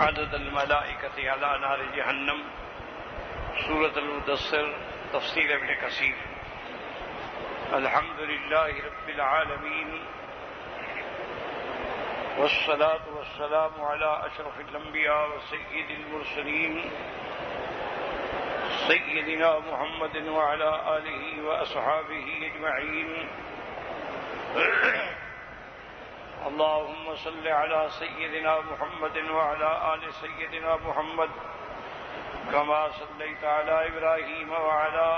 عدد الملائکۃ علی نار جہنم، سورۃ المدثر، تفسیر ابن کثیر۔ الحمد للہ رب العالمین، والصلاة والسلام علی اشرف الانبیاء وسید المرسلین سیدنا محمد وعلی آلہ واصحابہ اجمعین۔ اللهم صل على سيدنا محمد وعلى آل سيدنا محمد كما صليت على إبراهيم وعلى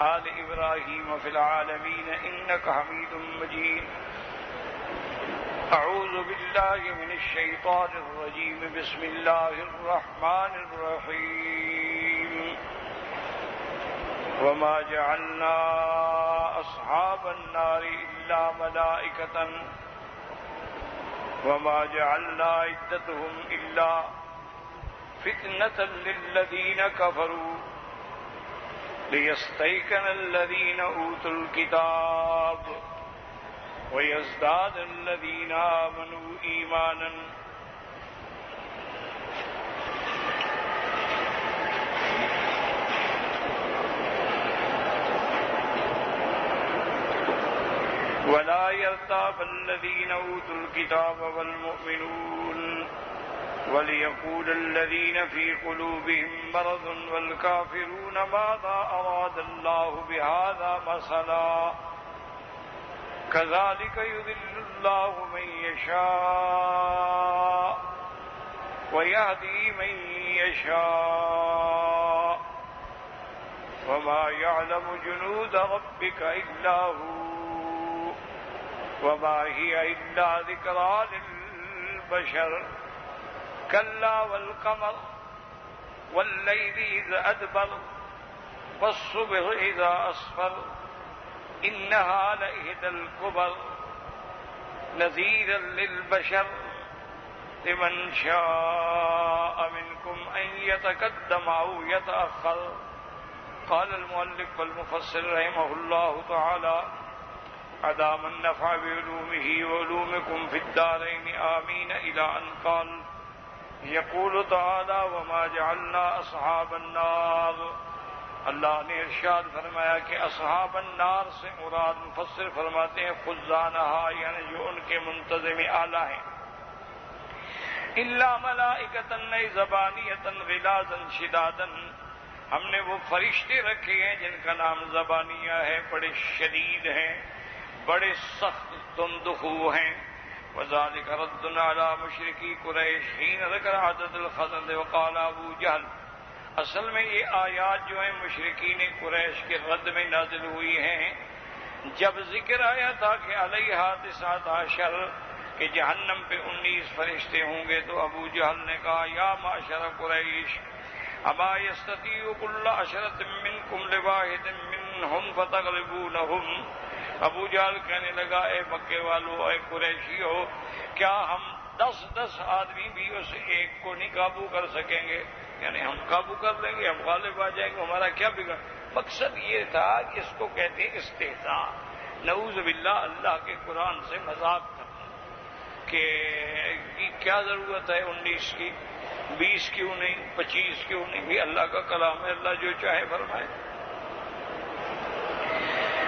آل إبراهيم في العالمين إنك حميد مجيد۔ أعوذ بالله من الشيطان الرجيم، بسم الله الرحمن الرحيم۔ وما جعلنا أصحاب النار إلا ملائكة وما جعلنا عدتهم إلا فتنة للذين كفروا ليستيقن الذين أوتوا الكتاب ويزداد الذين آمنوا إيمانا۔ ولا يرتاب الذين أوتوا الكتاب والمؤمنون وليقول الذين في قلوبهم مرض والكافرون ماذا أراد الله بهذا مثلا كذلك يضل الله من يشاء ويهدي من يشاء وما يعلم جنود ربك إلا هو وما هي إلا ذكرى للبشر۔ كلا والقمر والليل إذا أدبر والصبح إذا أسفر إنها لإحدى الكبر نذيرا للبشر لمن شاء منكم أن يتقدم أو يتأخر۔ قال المؤلف والمفسر رحمه الله تعالى أدام النفع بعلومه وعلومكم في الدارين آمين، إلى أن قال يقول تعالى وما جعلنا أصحاب النار۔ اللہ نے ارشاد فرمایا کہ اصحاب النار سے مراد مفسر فرماتے ہیں خزانہا، یعنی جو ان کے منتظم اعلیٰ ہیں۔ الا ملائکۃ زبانیۃ غلاظا شدادا، ہم نے وہ فرشتے رکھے ہیں جن کا نام زبانیہ ہے، بڑے شدید ہیں، بڑے سخت تندخو ہیں۔ وذالک رد علی مشرکی قریش حین ذکر عدد الخزنۃ وقال ابو جہل۔ اصل میں یہ آیات جو ہیں مشرکین قریش کے رد میں نازل ہوئی ہیں۔ جب ذکر آیا تھا کہ علیہا 19 کہ جہنم پہ 19 فرشتے ہوں گے، تو ابو جہل نے کہا یا معشر قریش اما یستطیع کل عشرۃ منکم لواحد منہم فتغلبونہم۔ ابو جہل کہنے لگا اے مکے والو، اے قریشیو، کیا ہم 10 آدمی بھی اس ایک کو نہیں قابو کر سکیں گے؟ یعنی ہم قابو کر لیں گے، ہم غالب آ جائیں گے، ہمارا کیا بگڑ۔ مقصد یہ تھا کہ اس کو کہتے ہیں استہزاء، نعوذ باللہ، اللہ کے قرآن سے مذاق کرنا کہ کیا ضرورت ہے 19 کی، 20 کیوں نہیں، 25 کیوں نہیں؟ بھی اللہ کا کلام ہے، اللہ جو چاہے فرمائے۔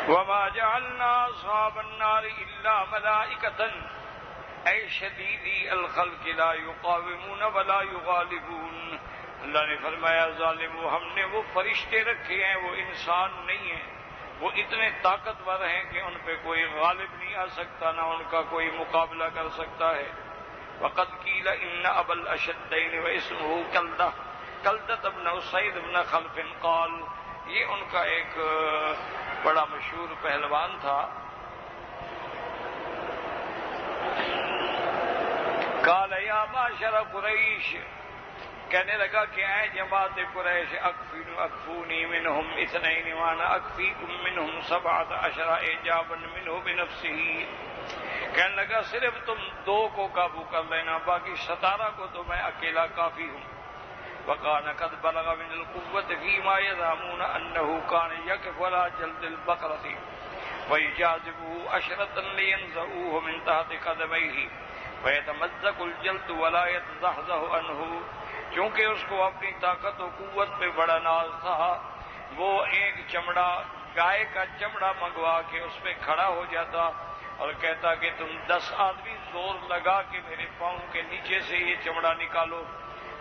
وما جعلنا اصحاب النار الا ملائکۃ اے شدیدی الخلق لا یقاومون ولا یغالبون۔ اللہ نے فرمایا ظالمو، ہم نے وہ فرشتے رکھے ہیں، وہ انسان نہیں ہیں، وہ اتنے طاقتور ہیں کہ ان پہ کوئی غالب نہیں آ سکتا، نہ ان کا کوئی مقابلہ کر سکتا ہے۔ وقد قیل ان ابا الاشدین واسمہ کلدۃ بن اسید بن خلف قال، یہ ان کا ایک بڑا مشہور پہلوان تھا۔ قال یا معشر قریش، کہنے لگا کہ اے جماعت قریش، اکفونی منہم 2 وانا اکفیکم منہم 17 اعجابا منہ بنفسہ۔ کہنے لگا صرف تم 2 کو قابو کر لینا، باقی 17 کو تو میں اکیلا کافی ہوں۔ وَكَانَ قَدْ بَلَغَ مِنَ الْقُوَّةِ فِيمَا يَزْعَمُونَ أَنَّهُ كَانَ يَقِفُ عَلَى جَلْدِ الْبَقَرَةِ وَيُجَاذِبُهُ عَشْرَةً لِيَنزَعُوهُ مِنْ تَحْتِ قَدَمَيْهِ فَيَتَمَزَّقُ الْجَلْدُ وَلَا يَتَزَحْزَحُ عَنْهُ، چونکہ اس کو اپنی طاقت و قوت پہ بڑا ناز تھا، وہ ایک چمڑا، گائے کا چمڑا منگوا کے اس پہ کھڑا ہو جاتا اور کہتا کہ تم 10 آدمی زور لگا کے میرے پاؤں کے نیچے سے یہ چمڑا نکالو،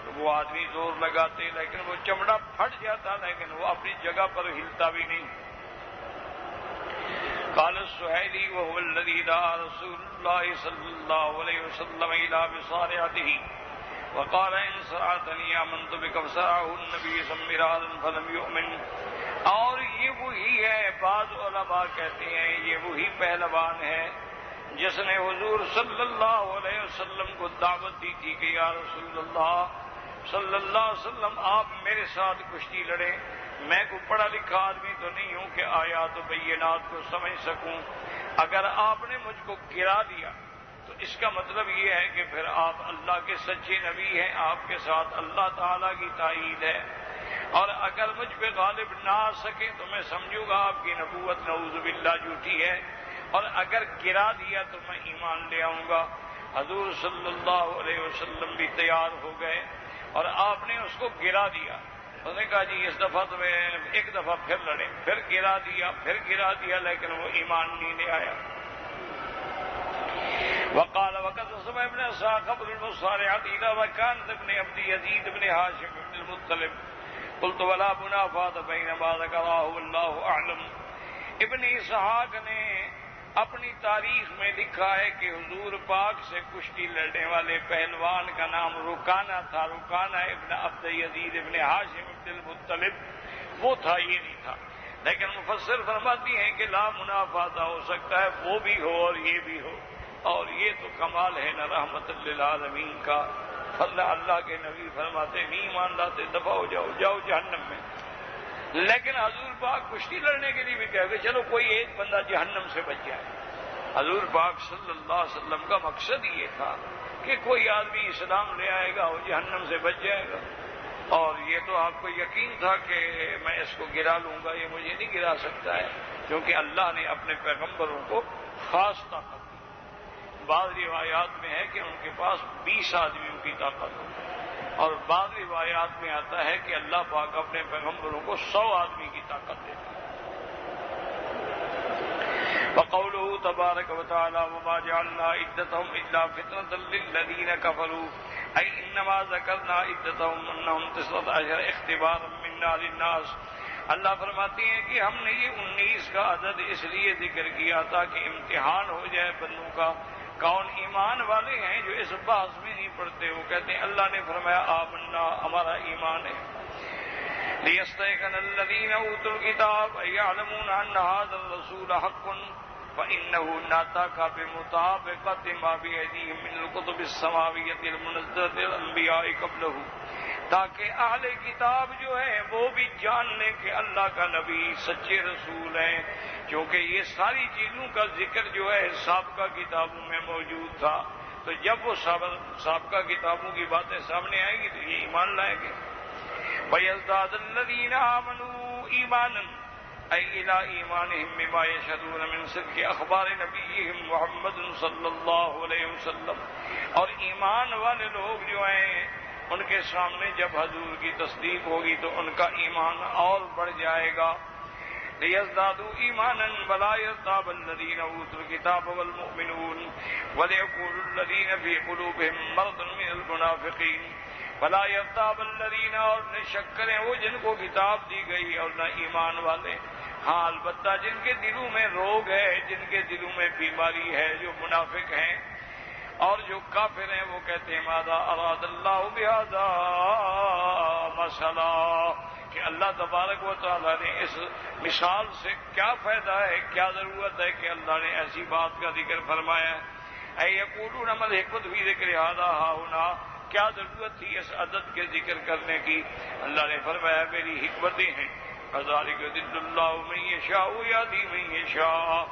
تو وہ آدمی زور لگاتے لیکن وہ چمڑا پھٹ جاتا، لیکن وہ اپنی جگہ پر ہلتا بھی نہیں۔ قال السہیلی وهو الذي دعا رسول الله صلی اللہ علیہ وسلم الى بصارعته وقال ان صرعتني آمنت بك فصرعه النبي مرارا فلم يؤمن۔ اور یہ وہی ہے، بعض علماء کہتے ہیں یہ وہی پہلوان ہے جس نے حضور صلی اللہ علیہ وسلم کو دعوت دی تھی کہ یا رسول اللہ صلی اللہ علیہ وسلم آپ میرے ساتھ کشتی لڑیں، میں کوئی پڑھا لکھا آدمی تو نہیں ہوں کہ آیات و بینات کو سمجھ سکوں، اگر آپ نے مجھ کو گرا دیا تو اس کا مطلب یہ ہے کہ پھر آپ اللہ کے سچے نبی ہیں، آپ کے ساتھ اللہ تعالیٰ کی تائید ہے، اور اگر مجھ پہ غالب نہ آ سکے تو میں سمجھوں گا آپ کی نبوت نعوذ باللہ جھوٹی ہے، اور اگر گرا دیا تو میں ایمان لے آؤں گا۔ حضور صلی اللہ علیہ وسلم بھی تیار ہو گئے اور آپ نے اس کو گرا دیا۔ اس نے کہا جی اس دفعہ تو میں ایک دفعہ پھر لڑیں، پھر گرا دیا لیکن وہ ایمان نہیں لے آیا۔ وقال وقد سمع ابن اسحاق قبل المصارعة الى وكان ابن عبد يزيد بن هاشم بن المطلب قلت ولا منافاة بينما ذكره والله اعلم۔ ابن اسحاق نے اپنی تاریخ میں لکھا ہے کہ حضور پاک سے کشتی لڑنے والے پہلوان کا نام رکانہ تھا، رکانہ ابن عبد یزید ابن ہاشم ابن المطلب، وہ تھا، یہ نہیں تھا۔ لیکن مفسر فرماتی ہیں کہ لا منافاتہ ہو سکتا ہے وہ بھی ہو اور یہ بھی ہو، اور یہ تو کمال ہے نہ رحمت للعالمین کا۔ اللہ کے نبی فرماتے نہیں مان لاتے دفع ہو جاؤ جہنم میں، لیکن حضور پاک کشتی لڑنے کے لیے بھی کہہ گئے چلو کوئی ایک بندہ جہنم سے بچ جائے۔ حضور پاک صلی اللہ علیہ وسلم کا مقصد یہ تھا کہ کوئی آدمی اسلام لے آئے گا وہ جہنم سے بچ جائے گا، اور یہ تو آپ کو یقین تھا کہ میں اس کو گرا لوں گا، یہ مجھے نہیں گرا سکتا ہے، کیونکہ اللہ نے اپنے پیغمبروں کو خاص طاقت دی۔ بعض روایات میں ہے کہ ان کے پاس 20 آدمیوں کی طاقت ہو، اور بعض روایات میں آتا ہے کہ اللہ پاک اپنے پیغمبروں کو 100 آدمی کی طاقت دیتا ہے۔ وقوله تبارک وتعالی وما جعلنا عدتهم الا فتنة للذین كفروا اي انما ذکرنا عدتهم انهم 19 اختبارا منا للناس۔ اللہ فرماتے ہیں کہ ہم نے یہ 19 کا عدد اس لیے ذکر کیا تاکہ امتحان ہو جائے بندوں کا، کون ایمان والے ہیں جو اس بحث میں نہیں پڑتے، وہ کہتے ہیں اللہ نے فرمایا آمنا، ہمارا ایمان ہے۔ لِيَسْتَيْقَنَ الَّذِينَ أُوتُوا الْكِتَابَ يَعْلَمُونَ أَنَّ هَذَا الرَّسُولَ حَقٌّ فَإِنَّهُ نَطَقَ بِمُطَابَقَةِ مَا بِأَيْدِيهِم مِّنَ الْكُتُبِ السَّمَاوِيَّةِ الْمُنَزَّلَةِ الْأَنبِيَاءِ قَبْلَهُ، تاکہ اہل کتاب جو ہیں وہ بھی جان لیں کہ اللہ کا نبی سچے رسول ہیں، کیونکہ یہ ساری چیزوں کا ذکر جو ہے سابقہ کتابوں میں موجود تھا، تو جب وہ سابقہ کتابوں کی باتیں سامنے آئیں گی تو یہ ایمان لائیں گے۔ وَيَزْدَادَ الَّذِينَ آمَنُوا إِيمَانًا أي إلى إيمانهم بما يشهدون من صدق أخبار نبيهم محمد صلی اللہ علیہ وسلم۔ اور ایمان والے لوگ جو ہیں ان کے سامنے جب حضور کی تصدیق ہوگی تو ان کا ایمان اور بڑھ جائے گا۔ لِيَزْدَادُوا إِيمَانًا وَلَا يَرْتَابَ الَّذِينَ أُوتُوا الْكِتَابَ وَالْمُؤْمِنُونَ وَلِيَقُولَ الَّذِينَ فِي قُلُوبِهِم مَّرَضٌ مِّنَ الْمُنَافِقِينَ وَلَا يَرْتَابَ الَّذِينَ، اور نہ شک کریں وہ جن کو کتاب دی گئی اور نہ ایمان والے، ہاں البتہ جن کے دلوں میں روگ ہے، جن کے دلوں میں بیماری ہے، جو منافق ہیں اور جو کافر ہیں، وہ کہتے ہیں ماذا اراد اللہ بہذا مثلا، کہ اللہ تبارک و تعالیٰ نے اس مثال سے کیا فائدہ ہے، کیا ضرورت ہے کہ اللہ نے ایسی بات کا ذکر فرمایا ہے۔ اے یقولون ما الحکمت فی ذکر ھذا ھاہنا، کیا ضرورت تھی اس عدد کے ذکر کرنے کی؟ اللہ نے فرمایا میری حکمتیں ہیں، کذالک یضل اللہ من یشاء ویہدی من یشاء،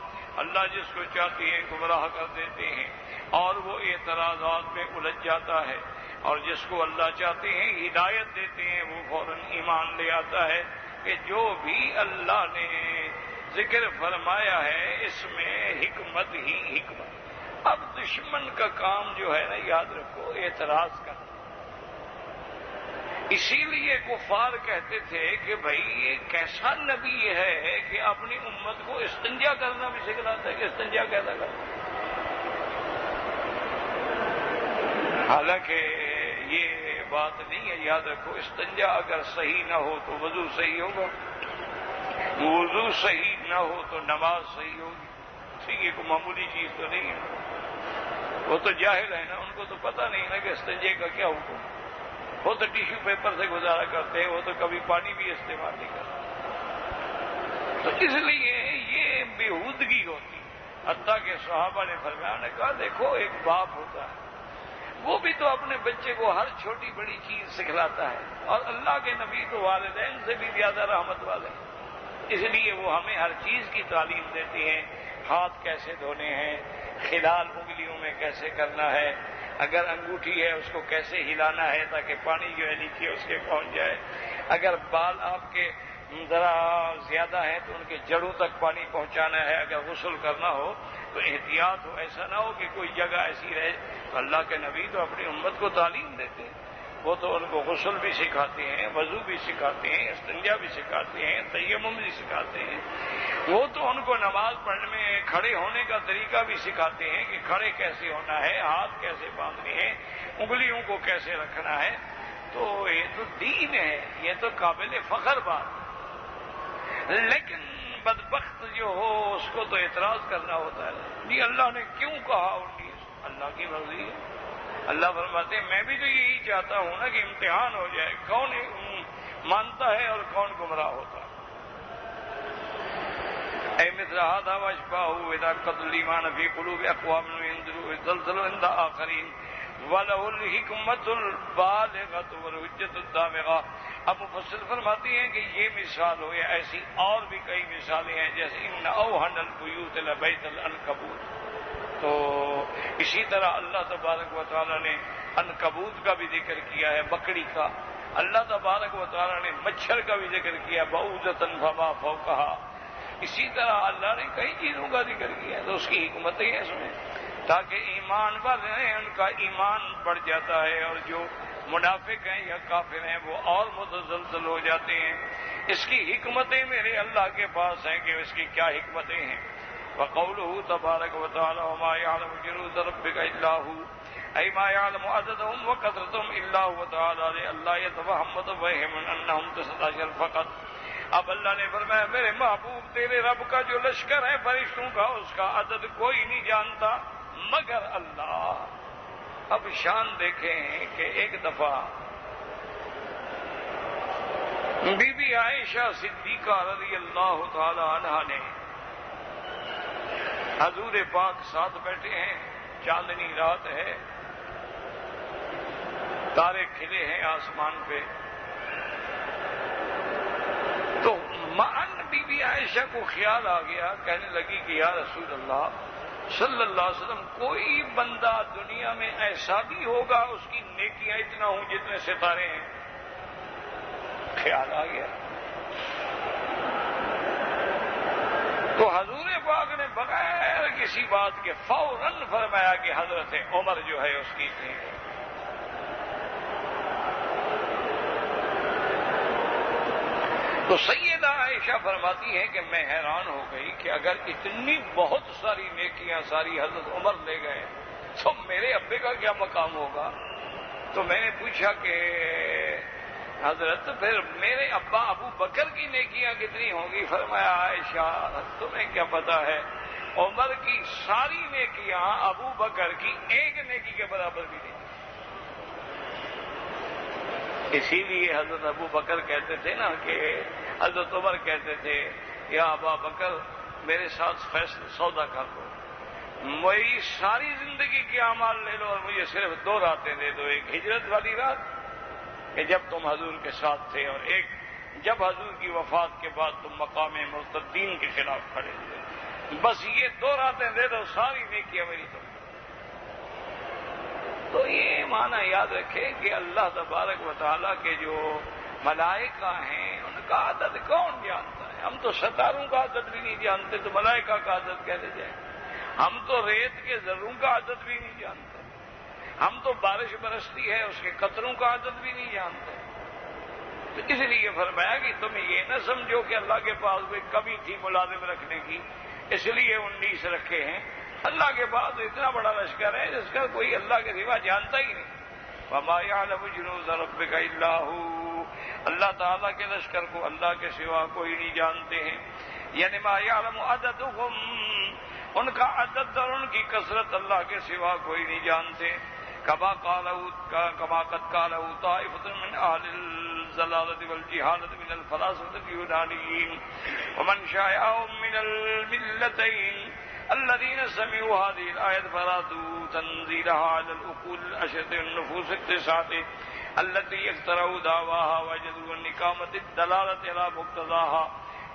اللہ جس کو چاہتے ہیں گمراہ کر دیتے ہیں اور وہ اعتراضات میں الجھ جاتا ہے، اور جس کو اللہ چاہتے ہیں ہدایت دیتے ہیں وہ فوراً ایمان لے آتا ہے کہ جو بھی اللہ نے ذکر فرمایا ہے اس میں حکمت ہی حکمت، اب دشمن کا کام جو ہے نا، یاد رکھو، اعتراض کرنا. اسی لیے کفار کہتے تھے کہ بھائی یہ کیسا نبی ہے کہ اپنی امت کو استنجا کرنا بھی سکھلاتا ہے کہ استنجا کیسا کرنا. حالانکہ یہ بات نہیں ہے، یاد رکھو، استنجا اگر صحیح نہ ہو تو وضو صحیح ہوگا، وضو صحیح نہ ہو تو نماز صحیح ہوگی. ٹھیک ہے، کوئی معمولی چیز تو نہیں ہے. وہ تو جاہل ہے نا، ان کو تو پتہ نہیں نا کہ استنجے کا کیا حکم. وہ تو ٹیشو پیپر سے گزارا کرتے ہیں، وہ تو کبھی پانی بھی استعمال نہیں کرتے. تو اس لیے یہ بےہودگی ہوتی ہے. حتیٰ کہ صحابہ نے فرمایا، نے کہا دیکھو ایک باپ ہوتا ہے، وہ بھی تو اپنے بچے کو ہر چھوٹی بڑی چیز سکھلاتا ہے، اور اللہ کے نبی تو والدین سے بھی زیادہ رحمت والے ہیں. اس لیے وہ ہمیں ہر چیز کی تعلیم دیتی ہیں. ہاتھ کیسے دھونے ہیں، خلال انگلیوں میں کیسے کرنا ہے، اگر انگوٹھی ہے اس کو کیسے ہلانا ہے تاکہ پانی جو ہے نیچے اس کے پہنچ جائے، اگر بال آپ کے ذرا زیادہ ہیں تو ان کے جڑوں تک پانی پہنچانا ہے، اگر غسل کرنا ہو تو احتیاط ہو، ایسا نہ ہو کہ کوئی جگہ ایسی رہے. اللہ کے نبی تو اپنی امت کو تعلیم دیتے ہیں. وہ تو ان کو غسل بھی سکھاتے ہیں، وضو بھی سکھاتے ہیں، استنجا بھی سکھاتے ہیں، تیمم بھی سکھاتے ہیں. وہ تو ان کو نماز پڑھنے میں کھڑے ہونے کا طریقہ بھی سکھاتے ہیں کہ کھڑے کیسے ہونا ہے، ہاتھ کیسے باندھنے ہیں، انگلیوں کو کیسے رکھنا ہے. تو یہ تو دین ہے، یہ تو قابل فخر بات. لیکن بدبخت جو ہو اس کو تو اعتراض کرنا ہوتا ہے. جی اللہ نے کیوں کہا 19؟ اللہ کی مرضی ہے. اللہ فرماتے ہیں میں بھی تو یہی چاہتا ہوں نا کہ امتحان ہو جائے، کون مانتا ہے اور کون گمراہ ہوتا ہے. اے مثل هذا واشباهه اذا قتل الايمان في قلوب اقوام ينذروا زلزلوا عند اخرين وله الحکمت البالغۃ والحجۃ الدامغہ. اب مفسر فرماتی ہیں کہ یہ مثال ہو یا ایسی اور بھی کئی مثالیں ہیں، جیسے ان اوہن البیوت لبیت العنکبوت. تو اسی طرح اللہ تبارک و تعالی نے عنکبوت کا بھی ذکر کیا ہے، بکڑی کا. اللہ تبارک و تعالی نے مچھر کا بھی ذکر کیا، بعوضۃ فما فوقہا. اسی طرح اللہ نے کئی چیزوں کا ذکر کیا ہے. تو اس کی حکمتیں ہیں اس میں، تاکہ ایمان والے ہیں ان کا ایمان بڑھ جاتا ہے، اور جو منافق ہیں یا کافر ہیں وہ اور متزلزل ہو جاتے ہیں. اس کی حکمتیں میرے اللہ کے پاس ہیں کہ اس کی کیا حکمتیں ہیں. وقوله تبارک و تعالی وما يعلم جنود ربك الا هو اي ما يعلم عددهم وكثرتهم الا هو تعالى لئلا يتوهم متوهم انهم 19 فقط. اب اللہ نے فرمایا میرے محبوب تیرے رب کا جو لشکر ہے فرشتوں کا، اس کا عدد کوئی نہیں جانتا مگر اللہ. اب شان دیکھیں کہ ایک دفعہ بی بی عائشہ صدیقہ رضی اللہ تعالی عنہا نے حضور پاک ساتھ بیٹھے ہیں، چاندنی رات ہے، تارے کھلے ہیں آسمان پہ. تو معن بی بی عائشہ کو خیال آ گیا، کہنے لگی کہ یا رسول اللہ صلی اللہ علیہ وسلم کوئی بندہ دنیا میں ایسا بھی ہوگا اس کی نیکیاں اتنا ہوں جتنے ستارے ہیں. خیال آ گیا. تو حضور پاک نے بغیر کسی بات کے فوراً فرمایا کہ حضرت عمر جو ہے اس کی اتنی. تو سیدہ عائشہ فرماتی ہے کہ میں حیران ہو گئی کہ اگر اتنی بہت ساری نیکیاں ساری حضرت عمر لے گئے تو میرے ابے کا کیا مقام ہوگا. تو میں نے پوچھا کہ حضرت پھر میرے ابا ابو بکر کی نیکیاں کتنی ہوں گی. فرمایا عائشہ تمہیں کیا پتا ہے، عمر کی ساری نیکیاں ابو بکر کی ایک نیکی کے برابر بھی نہیں. اسی لیے حضرت ابو بکر کہتے تھے نا کہ حضرت عمر کہتے تھے یا ابا بکر میرے ساتھ فیصلہ سودا کر دو، میری ساری زندگی کے اعمال لے لو اور مجھے صرف 2 راتیں دے دو. ایک ہجرت والی رات کہ جب تم حضور کے ساتھ تھے، اور ایک جب حضور کی وفات کے بعد تم مقام مرتدین کے خلاف کھڑے ہوئے. بس یہ 2 راتیں دے دو، ساری نیکیاں میری تم. تو یہ معنی یاد رکھے کہ اللہ تبارک و تعالیٰ کے جو ملائکہ ہیں ان کا عدد کون جانتا ہے. ہم تو ستاروں کا عدد بھی نہیں جانتے، تو ملائکہ کا عدد کیسے جائیں. ہم تو ریت کے ذروں کا عدد بھی نہیں جانتے، ہم تو بارش برستی ہے اس کے قطروں کا عدد بھی نہیں جانتے۔ تو اس لیے فرمایا کہ تم یہ نہ سمجھو کہ اللہ کے پاس کوئی کمی تھی ملازم رکھنے کی اس لیے 19 رکھے ہیں۔ اللہ کے پاس اتنا بڑا لشکر ہے جس کا کوئی اللہ کے سوا جانتا ہی نہیں۔ وما يعلم جنود ربك الا هو، اللہ تعالیٰ کے لشکر کو اللہ کے سوا کوئی نہیں جانتے ہیں۔ یعنی ما يعلم عددهم، ان کا عدد اور ان کی کثرت اللہ کے سوا کوئی نہیں جانتے۔ كما قد قاله طائفة من أهل الضلالة والجهالة من الفلاسفة اليونانيين ومن شايعهم من الملتين الذين سمعوا هذه الآية فرادوا تنزيلها على العقول الأشرة النفوس التسعة التي اخترعوا دعواها وجدوا النقامة الدلالة على مقتضاها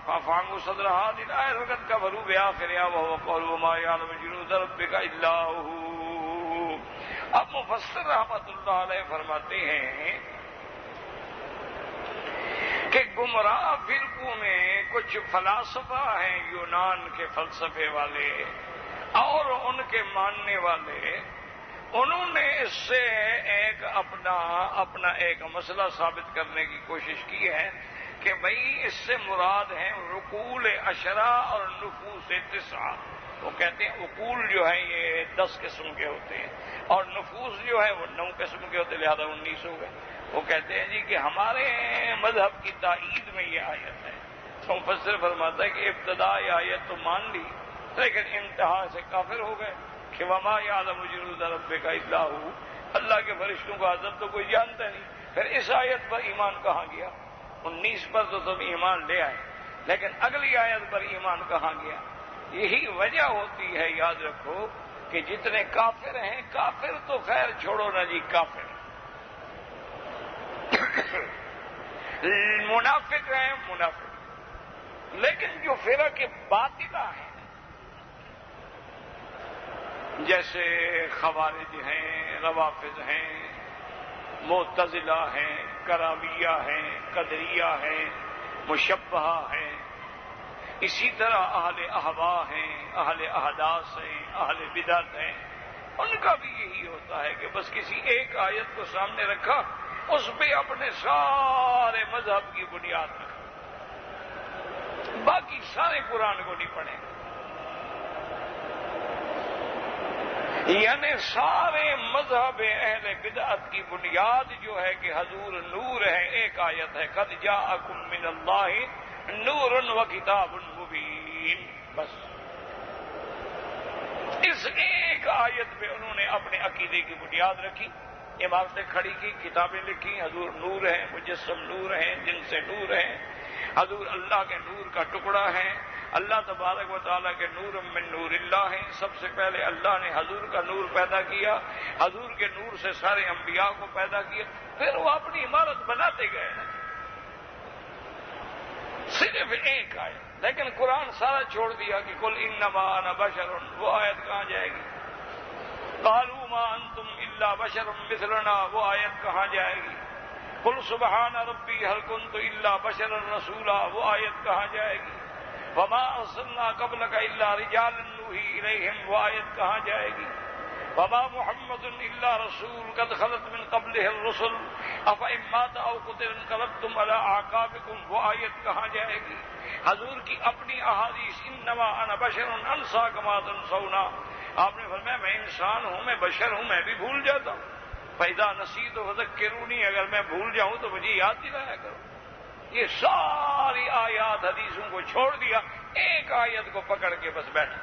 ففهموا صدر هذه الآية وقد كفروا بآخرها وهو قول وما يعلم جنود ربك إلا هو۔ اب مفسر رحمت اللہ علیہ فرماتے ہیں کہ گمراہ فرقوں میں کچھ فلاسفہ ہیں یونان کے فلسفے والے اور ان کے ماننے والے، انہوں نے اس سے ایک اپنا ایک مسئلہ ثابت کرنے کی کوشش کی ہے کہ بھئی اس سے مراد ہیں عقول عشرہ اور نفوس تسعہ۔ وہ کہتے ہیں عقول جو ہے یہ 10 قسم کے ہوتے ہیں اور نفوس جو ہے وہ 9 قسم کے ہوتے ہیں، لہذا 19 ہو گئے۔ وہ کہتے ہیں جی کہ ہمارے مذہب کی تائید میں یہ آیت ہے۔ تو مفسر فرماتا ہے کہ ابتدا یہ آیت تو مان لی لیکن انتہا سے کافر ہو گئے کہ وما يعلم جنود ربك الا هو، اللہ کے فرشتوں کا عدد تو کوئی جانتا نہیں۔ پھر اس آیت پر ایمان کہاں گیا؟ 19 پر تو تم ایمان لے آئے لیکن اگلی آیت پر ایمان کہاں گیا؟ یہی وجہ ہوتی ہے، یاد رکھو کہ جتنے کافر ہیں، کافر تو خیر چھوڑو نا جی، کافر منافق ہیں منافق، لیکن جو فرق باطلہ ہیں جیسے خوارج ہیں، روافض ہیں، معتزلہ ہیں، کرامیہ ہیں، قدریہ ہیں، مشبہہ ہیں، اسی طرح اہل احوا ہیں، اہل احداث ہیں، اہل بدعت ہیں، ان کا بھی یہی ہوتا ہے کہ بس کسی ایک آیت کو سامنے رکھا، اس پہ اپنے سارے مذہب کی بنیاد رکھا، باقی سارے قرآن کو نہیں پڑھیں، یعنی سارے مذہب اہل بدعت کی بنیاد جو ہے کہ حضور نور ہے، ایک آیت ہے قد جاءکم من اللہ نور و کتاب مبین، بس اس ایک آیت پہ انہوں نے اپنے عقیدے کی بنیاد رکھی، عمارتیں کھڑی کی، کتابیں لکھی، حضور نور ہیں، مجسم نور ہیں، جن سے نور ہیں، حضور اللہ کے نور کا ٹکڑا ہے، اللہ تبارک و تعالیٰ کے نور من نور اللہ ہیں، سب سے پہلے اللہ نے حضور کا نور پیدا کیا، حضور کے نور سے سارے انبیاء کو پیدا کیا، پھر وہ اپنی عمارت بناتے گئے نا، صرف ایک آیت، لیکن قرآن سارا چھوڑ دیا کہ قل انما انا بشر، وہ آیت کہاں جائے گی؟ قالوا ما انتم الا بشر مثلنا، وہ آیت کہاں جائے گی؟ قل سبحان ربی هل كنت الا بشرا رسولا، وہ آیت کہاں جائے گی؟ وما ارسلنا قبلك الا رجالا نوحي اليهم، وہ آیت کہاں جائے گی؟ وما محمد الا رسول قد خلت من قبله الرسل افإن مات او قتل انقلبتم على اعقابكم، وہ آیت کہاں جائے گی؟ حضور کی اپنی احادیث انما انا بشر انسى كما تنسون، آپ نے فرمایا میں انسان ہوں، میں بشر ہوں، میں بھی بھول جاتا ہوں، فإذا نسيت فذكروني، اگر میں بھول جاؤں تو مجھے یاد دلایا کرو۔ یہ ساری آیات حدیثوں کو چھوڑ دیا، ایک آیت کو پکڑ کے بس بیٹھا،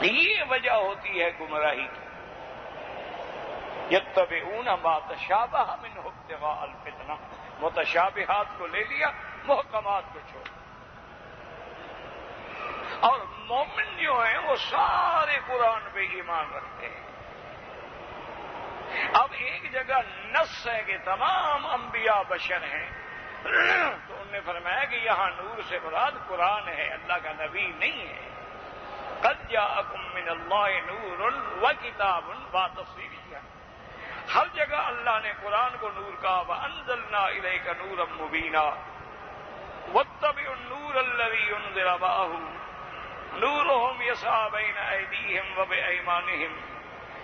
یہ وجہ ہوتی ہے گمراہی کی۔ یتبعون ما تشابہ منہ ابتغاء الفتنہ، متشابہات کو لے لیا، محکمات کو چھوڑ۔ اور مومن جو ہیں وہ سارے قرآن پہ ایمان رکھتے ہیں۔ اب ایک جگہ نص ہے کہ تمام انبیاء بشر ہیں، تو انہوں نے فرمایا کہ یہاں نور سے مراد قرآن ہے، اللہ کا نبی نہیں ہے۔ قد جاءکم من اللہ نور و کتاب با تفصیلیہ، ہر جگہ اللہ نے قرآن کو نور کہا، وانزلنا الیک نورا مبینا واتبعوا النور الذی انزل معہ، نورهم يسعى بين أيديهم وبأيمانهم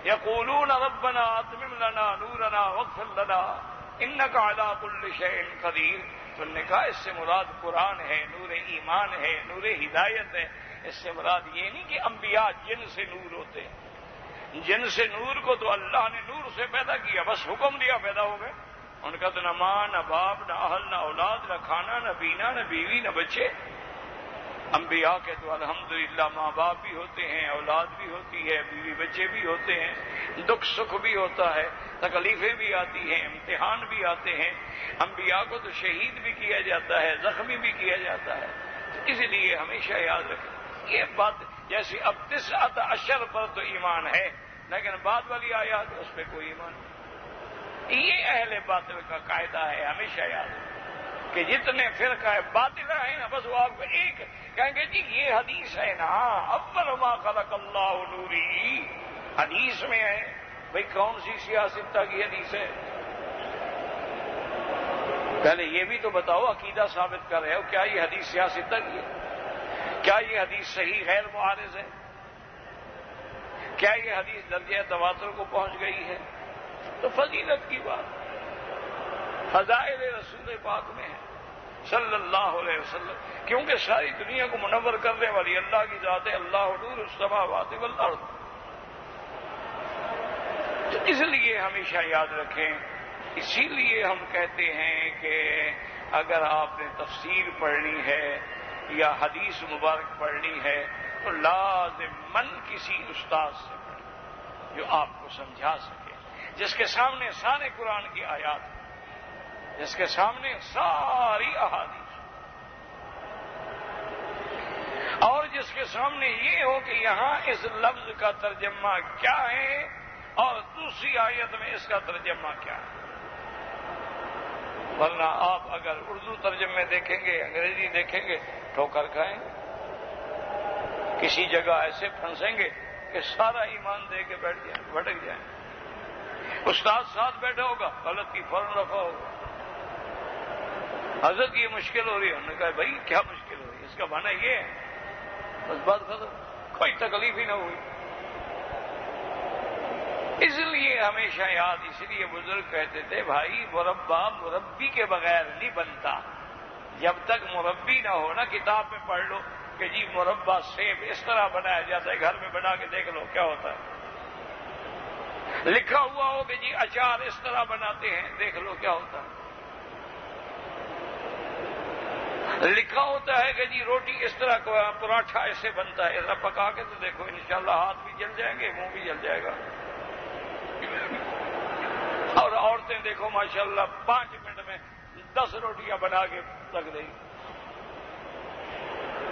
يقولون ربنا أتمم لنا نورنا واغفر لنا إنك على كل شيء قدير. تو نے کہا اس سے مراد قرآن ہے، نور ایمان ہے، نور ہدایت ہے. اس سے مراد یہ نہیں کہ انبیاء جن سے نور ہوتے ہیں. جن سے نور کو تو اللہ نے نور سے پیدا کیا، بس حکم دیا پیدا ہو گئے. ان کا تو نہ ماں نہ باپ نہ اہل نہ اولاد نہ کھانا نہ پینا نہ بیوی نہ بچے. انبیاء کے تو الحمدللہ ماں باپ بھی ہوتے ہیں، اولاد بھی ہوتی ہے، بیوی بچے بھی ہوتے ہیں، دکھ سکھ بھی ہوتا ہے، تکلیفیں بھی آتی ہیں، امتحان بھی آتے ہیں. انبیاء کو تو شہید بھی کیا جاتا ہے، زخمی بھی کیا جاتا ہے. اس لیے ہمیشہ یاد رکھیں یہ بات. جیسے اب 19 پر تو ایمان ہے، لیکن بعد والی آیات اس پہ کوئی ایمان نہیں. یہ اہل باطل کا قاعدہ ہے، ہمیشہ یاد رکھیں کہ جتنے فرقہ باطل ہیں نا، بس وہ آپ کو ایک کہیں گے جی یہ حدیث ہے نا، اول ما خلق اللہ نوری، حدیث میں ہے. بھئی کون سی سیاست کی حدیث ہے؟ پہلے یہ بھی تو بتاؤ، عقیدہ ثابت کر رہے ہو، کیا یہ حدیث سیاست کی ہے؟ کیا یہ حدیث صحیح غیر معارض ہے؟ کیا یہ حدیث درجہ تواتر کو پہنچ گئی ہے؟ تو فضیلت کی بات فضائل رسول پاک میں ہے صلی اللہ علیہ وسلم، کیونکہ ساری دنیا کو منور کرنے والی اللہ کی ذات ہے. اللہ نور السماوات والارض. تو اس لیے ہمیشہ یاد رکھیں. اسی لیے ہم کہتے ہیں کہ اگر آپ نے تفسیر پڑھنی ہے یا حدیث مبارک پڑھنی ہے تو لازماً کسی استاد سے پڑھیں جو آپ کو سمجھا سکے، جس کے سامنے سارے قرآن کی آیات، جس کے سامنے ساری احادیث، اور جس کے سامنے یہ ہو کہ یہاں اس لفظ کا ترجمہ کیا ہے اور دوسری آیت میں اس کا ترجمہ کیا ہے. ورنہ آپ اگر اردو ترجمے دیکھیں گے، انگریزی دیکھیں گے، ٹھوکر کھائیں گے. کسی جگہ ایسے پھنسیں گے کہ سارا ایمان دے کے بیٹھ جائیں، بھٹک جائیں. استاد ساتھ بیٹھا ہوگا، غلط کی فوراً رفع ہوگا. حضرت یہ مشکل ہو رہی ہے. ہم نے کہا بھائی کیا مشکل ہو رہی ہے؟ اس کا معنی یہ ہے، بس بات ختم، کوئی تکلیف ہی نہ ہوئی. اس لیے ہمیشہ یاد، اس لیے بزرگ کہتے تھے بھائی مربع مربی کے بغیر نہیں بنتا. جب تک مربی نہ ہو نا، کتاب میں پڑھ لو کہ جی مربع سیب اس طرح بنایا جاتا ہے، گھر میں بنا کے دیکھ لو کیا ہوتا ہے. لکھا ہوا ہو کہ جی اچار اس طرح بناتے ہیں، دیکھ لو کیا ہوتا ہے. لکھا ہوتا ہے کہ جی روٹی اس طرح پراٹھا ایسے بنتا ہے، ایسا پکا کے تو دیکھو انشاءاللہ ہاتھ بھی جل جائیں گے، منہ بھی جل جائے گا. اور عورتیں دیکھو ماشاءاللہ 5 منٹ میں 10 روٹیاں بنا کے رکھ دیں گی.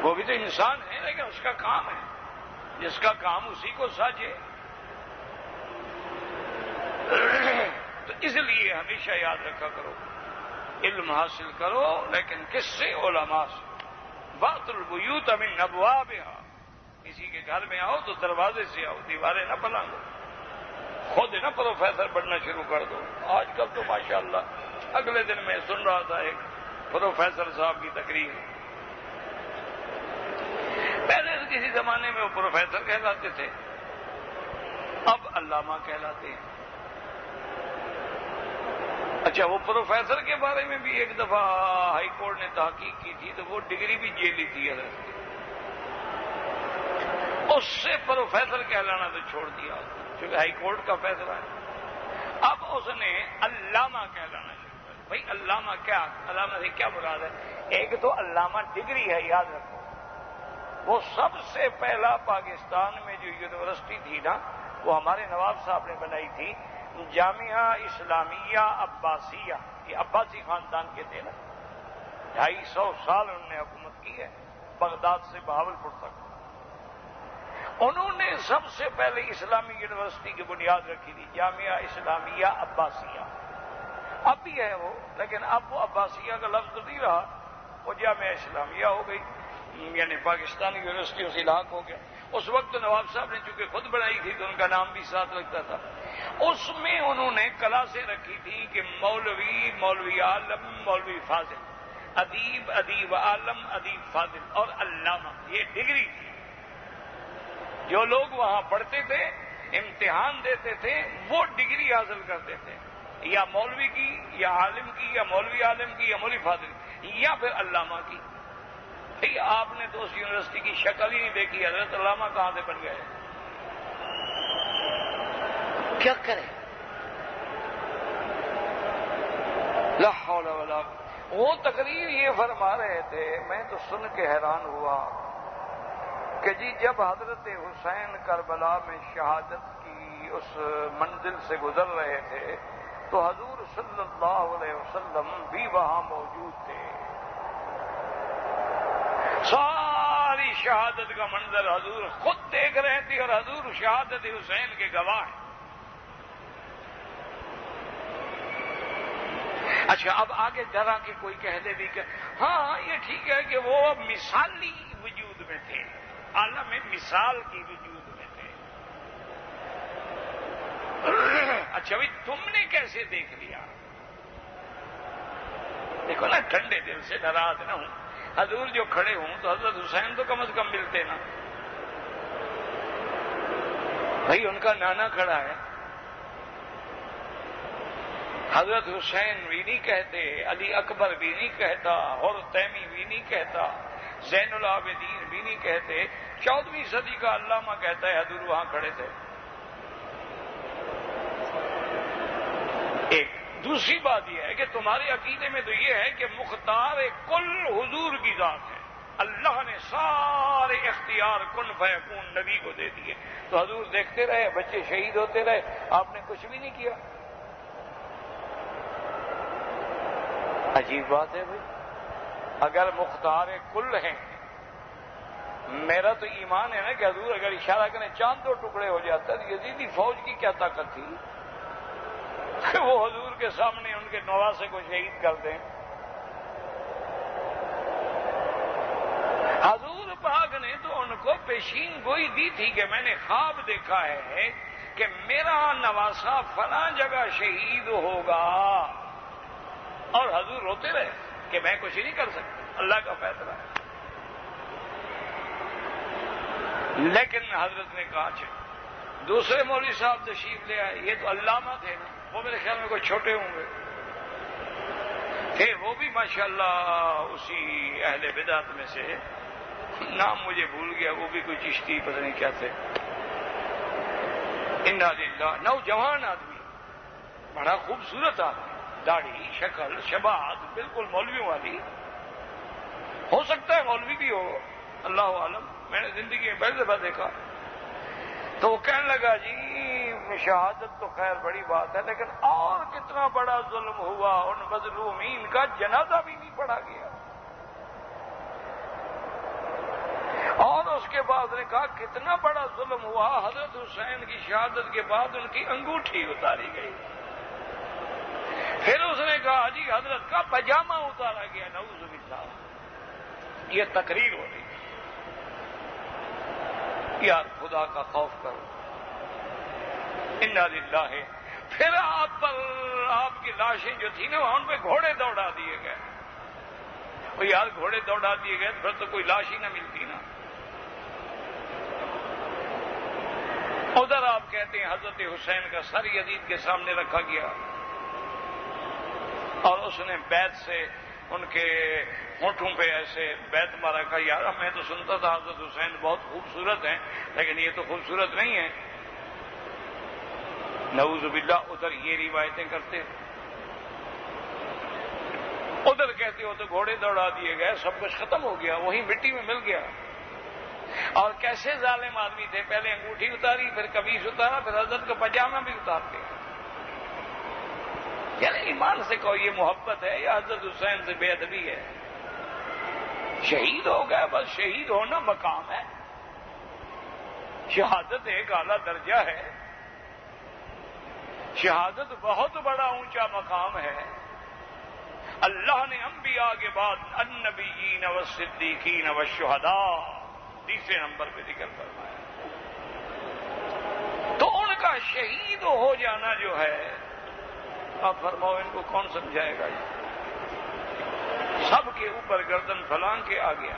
وہ بھی تو انسان ہے، لیکن اس کا کام ہے، جس کا کام اسی کو ساجے. تو اس لیے ہمیشہ یاد رکھا کرو، علم حاصل کرو، لیکن کس سے؟ علماء سے. وَأْتُوا الْبُيُوتَ مِنْ أَبْوَابِهَا. کسی کے گھر میں آؤ تو دروازے سے آؤ، دیواریں نہ پلانگو. خود نہ پروفیسر بننا شروع کر دو. آج کل تو ماشاءاللہ اگلے دن میں سن رہا تھا ایک پروفیسر صاحب کی تقریر. پہلے کسی زمانے میں وہ پروفیسر کہلاتے تھے، اب علامہ کہلاتے ہیں. اچھا، وہ پروفیسر کے بارے میں بھی ایک دفعہ ہائی کورٹ نے تحقیق کی تھی تو وہ ڈگری بھی جیلی تھی حضرت کی. اس سے پروفیسر کہلانا تو چھوڑ دیا کیونکہ ہائی کورٹ کا فیصلہ ہے. اب اس نے علامہ کہلانا شروع کر. بھائی علامہ کیا؟ علامہ سے کیا مراد ہے؟ ایک تو علامہ ڈگری ہے، یاد رکھو. وہ سب سے پہلا پاکستان میں جو یونیورسٹی تھی نا، وہ ہمارے نواب صاحب نے بنائی تھی، جامعہ اسلامیہ عباسیہ. یہ عباسی خاندان کے تھے نا. 250 سال انہوں نے حکومت کی ہے، بغداد سے بہاولپور تک. انہوں نے سب سے پہلے اسلامی یونیورسٹی کی بنیاد رکھی تھی، جامعہ اسلامیہ عباسیہ. اب بھی ہے وہ، لیکن اب وہ عباسیہ کا لفظ نہیں رہا، وہ جامعہ اسلامیہ ہو گئی، یعنی پاکستانی یونیورسٹی اس علاق ہو گیا. اس وقت نواب صاحب نے چونکہ خود بنائی تھی تو ان کا نام بھی ساتھ لگتا تھا. اس میں انہوں نے کلاسیں رکھی تھی کہ مولوی، مولوی عالم، مولوی فاضل، ادیب، ادیب عالم، ادیب فاضل، اور علامہ. یہ ڈگری تھی. جو لوگ وہاں پڑھتے تھے، امتحان دیتے تھے، وہ ڈگری حاصل کرتے تھے، یا مولوی کی، یا عالم کی، یا مولوی عالم کی، یا مولوی فاضل کی، یا پھر علامہ کی۔ بھئی آپ نے تو اس یونیورسٹی کی شکل ہی نہیں دیکھی، حضرت علامہ کہاں سے بن گئے؟ کیا کریں؟ لا حول ولا قوة۔ وہ تقریر یہ فرما رہے تھے، میں تو سن کے حیران ہوا کہ جی جب حضرت حسین کربلا میں شہادت کی اس منزل سے گزر رہے تھے تو حضور صلی اللہ علیہ وسلم بھی وہاں موجود تھے۔ ساری شہادت کا منظر حضور خود دیکھ رہے تھے، اور حضور شہادت حسین کے گواہ ہیں۔ اچھا اب آگے ذرا کہ کوئی کہہ دے بھی کہ ہاں یہ ٹھیک ہے کہ وہ مثالی وجود میں تھے، عالم مثال کی وجود میں تھے۔ اچھا بھائی تم نے کیسے دیکھ لیا؟ دیکھو نا، ٹھنڈے دل سے ناراض نہ ہوں، حضور جو کھڑے ہوں تو حضرت حسین تو کم از کم ملتے نا۔ بھائی ان کا نانا کھڑا ہے، حضرت حسین بھی نہیں کہتے، علی اکبر بھی نہیں کہتا، اور تیمی بھی نہیں کہتا، زین العابدین بھی نہیں کہتے، 14ویں صدی کا علامہ کہتا ہے حضور وہاں کھڑے تھے۔ ایک دوسری بات یہ ہے کہ تمہارے عقیدے میں تو یہ ہے کہ مختار کل حضور کی ذات ہے، اللہ نے سارے اختیار کن فیکون نبی کو دے دیے، تو حضور دیکھتے رہے، بچے شہید ہوتے رہے، آپ نے کچھ بھی نہیں کیا۔ عجیب بات ہے بھائی، اگر مختار کل ہیں، میرا تو ایمان ہے نا کہ حضور اگر اشارہ کریں چاند 2 ٹکڑے ہو جاتا ہے، یزیدی فوج کی کیا طاقت تھی کہ وہ حضور کے سامنے ان کے نواسے کو شہید کر دیں۔ حضور پاک نے تو ان کو پیشین گوئی دی تھی کہ میں نے خواب دیکھا ہے کہ میرا نواسا فلاں جگہ شہید ہوگا، اور حضور روتے رہے کہ میں کچھ نہیں کر سکتا، اللہ کا فیصلہ ہے۔ لیکن حضرت نے کہا اچھا دوسرے مولوی صاحب تشریف لے آئے، یہ تو علامہ تھے نا، وہ میرے خیال میں کوئی چھوٹے ہوں گے، تھے وہ بھی ماشاءاللہ اسی اہل بدعت میں سے، نام مجھے بھول گیا، وہ بھی کوئی چشتی پتہ نہیں کیا تھے۔ انا للہ، نوجوان آدمی، بڑا خوبصورت آدمی، داڑھی، شکل، شباہت بالکل مولویوں والی، ہو سکتا ہے مولوی بھی ہو، اللہ عالم، میں نے زندگی میں پہلی دفعہ دیکھا۔ تو وہ کہنے لگا جی شہادت تو خیر بڑی بات ہے، لیکن اور کتنا بڑا ظلم ہوا، ان مظلومین کا جنازہ بھی نہیں پڑھا گیا۔ اور اس کے بعد نے کہا کتنا بڑا ظلم ہوا، حضرت حسین کی شہادت کے بعد ان کی انگوٹھی اتاری گئی۔ پھر اس نے کہا جی حضرت کا پاجامہ اتارا گیا، نعوذ باللہ۔ یہ تقریر ہو رہی، یار خدا کا خوف کرو، انا للہ۔ پھر آپ پر آپ کی لاشیں جو تھی نا ان پہ گھوڑے دوڑا دیے گئے۔ وہ یار گھوڑے دوڑا دیے گئے پھر تو کوئی لاش ہی نہ ملتی نا۔ ادھر آپ کہتے ہیں حضرت حسین کا سر یزید کے سامنے رکھا گیا، اور اس نے بیت سے ان کے ہونٹوں پہ ایسے بیت مارا، کہا یار میں تو سنتا تھا حضرت حسین بہت خوبصورت ہیں، لیکن یہ تو خوبصورت نہیں ہے، نعوذ باللہ۔ ادھر یہ روایتیں کرتے، ادھر کہتے ہو تو گھوڑے دوڑا دیے گئے، سب کچھ ختم ہو گیا، وہی مٹی میں مل گیا۔ اور کیسے ظالم آدمی تھے، پہلے انگوٹھی اتاری، پھر قمیص اتارا، پھر حضرت کا پاجامہ بھی اتارتے۔ یعنی ایمان سے کہو یہ محبت ہے یا حضرت حسین سے بے ادبی ہے؟ شہید ہو گئے، بس شہید ہونا مقام ہے، شہادت ایک اعلیٰ درجہ ہے، شہادت بہت بڑا اونچا مقام ہے۔ اللہ نے انبیاء کے بعد النبیین والصدیقین والشہداء تیسرے نمبر پہ ذکر فرمایا، تو ان کا شہید ہو جانا جو ہے، آپ فرماؤ ان کو کون سمجھائے گا؟ سب کے اوپر گردن پھلانگ کے آ گیا۔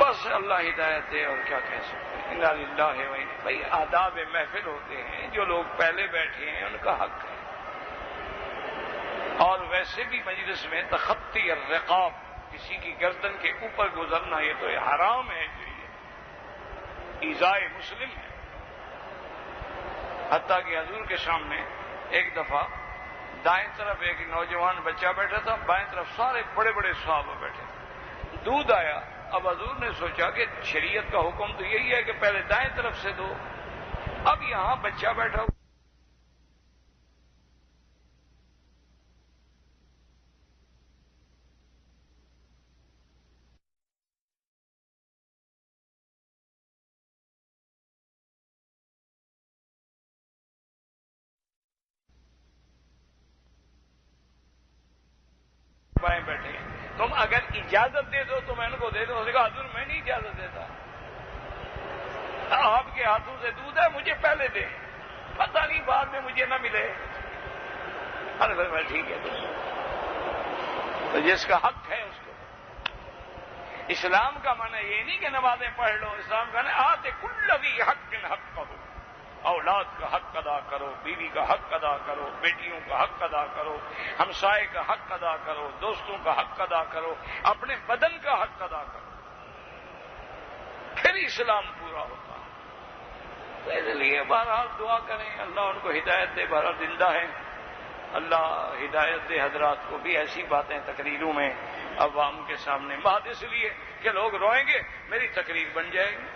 بس اللہ ہدایت دے، اور کیا کہہ سکتے ہیں۔ انا للہ و انا، بھائی آداب محفل ہوتے ہیں، جو لوگ پہلے بیٹھے ہیں ان کا حق ہے، اور ویسے بھی مجلس میں تخطی الرقاب، کسی کی گردن کے اوپر گزرنا، یہ تو حرام ہے، یہ ایذائے مسلم ہے۔ حتیٰ کہ حضور کے سامنے ایک دفعہ دائیں طرف ایک نوجوان بچہ بیٹھا تھا، بائیں طرف سارے بڑے بڑے صحابہ بیٹھے تھے۔ دودھ آیا، اب حضور نے سوچا کہ شریعت کا حکم تو یہی ہے کہ پہلے دائیں طرف سے دو، اب یہاں بچہ بیٹھا ہوا بائیں بیٹھے، تم اگر اجازت دے دو تو میں ان کو دے دوں۔ اس نے کہا حضور میں نہیں اجازت دیتا، آپ کے ہاتھوں سے دودھ ہے، مجھے پہلے دے، پتہ نہیں بعد میں مجھے نہ ملے۔ میں ٹھیک ہے، تو جس کا حق ہے اس کو۔ اسلام کا معنی یہ نہیں کہ نمازیں پڑھ لو، اسلام کا معنی آتے کل ذی حق حق کہو، اولاد کا حق ادا کرو، بیوی کا حق ادا کرو، بیٹیوں کا حق ادا کرو، ہمسائے کا حق ادا کرو، دوستوں کا حق ادا کرو، اپنے بدن کا حق ادا کرو، پھر اسلام پورا ہوتا ہے۔ تو اس لیے بہرحال دعا کریں اللہ ان کو ہدایت دے، بہرحال زندہ ہے، اللہ ہدایت دے حضرات کو بھی ایسی باتیں تقریروں میں عوام کے سامنے، بات اس لیے کہ لوگ روئیں گے میری تقریر بن جائے گی۔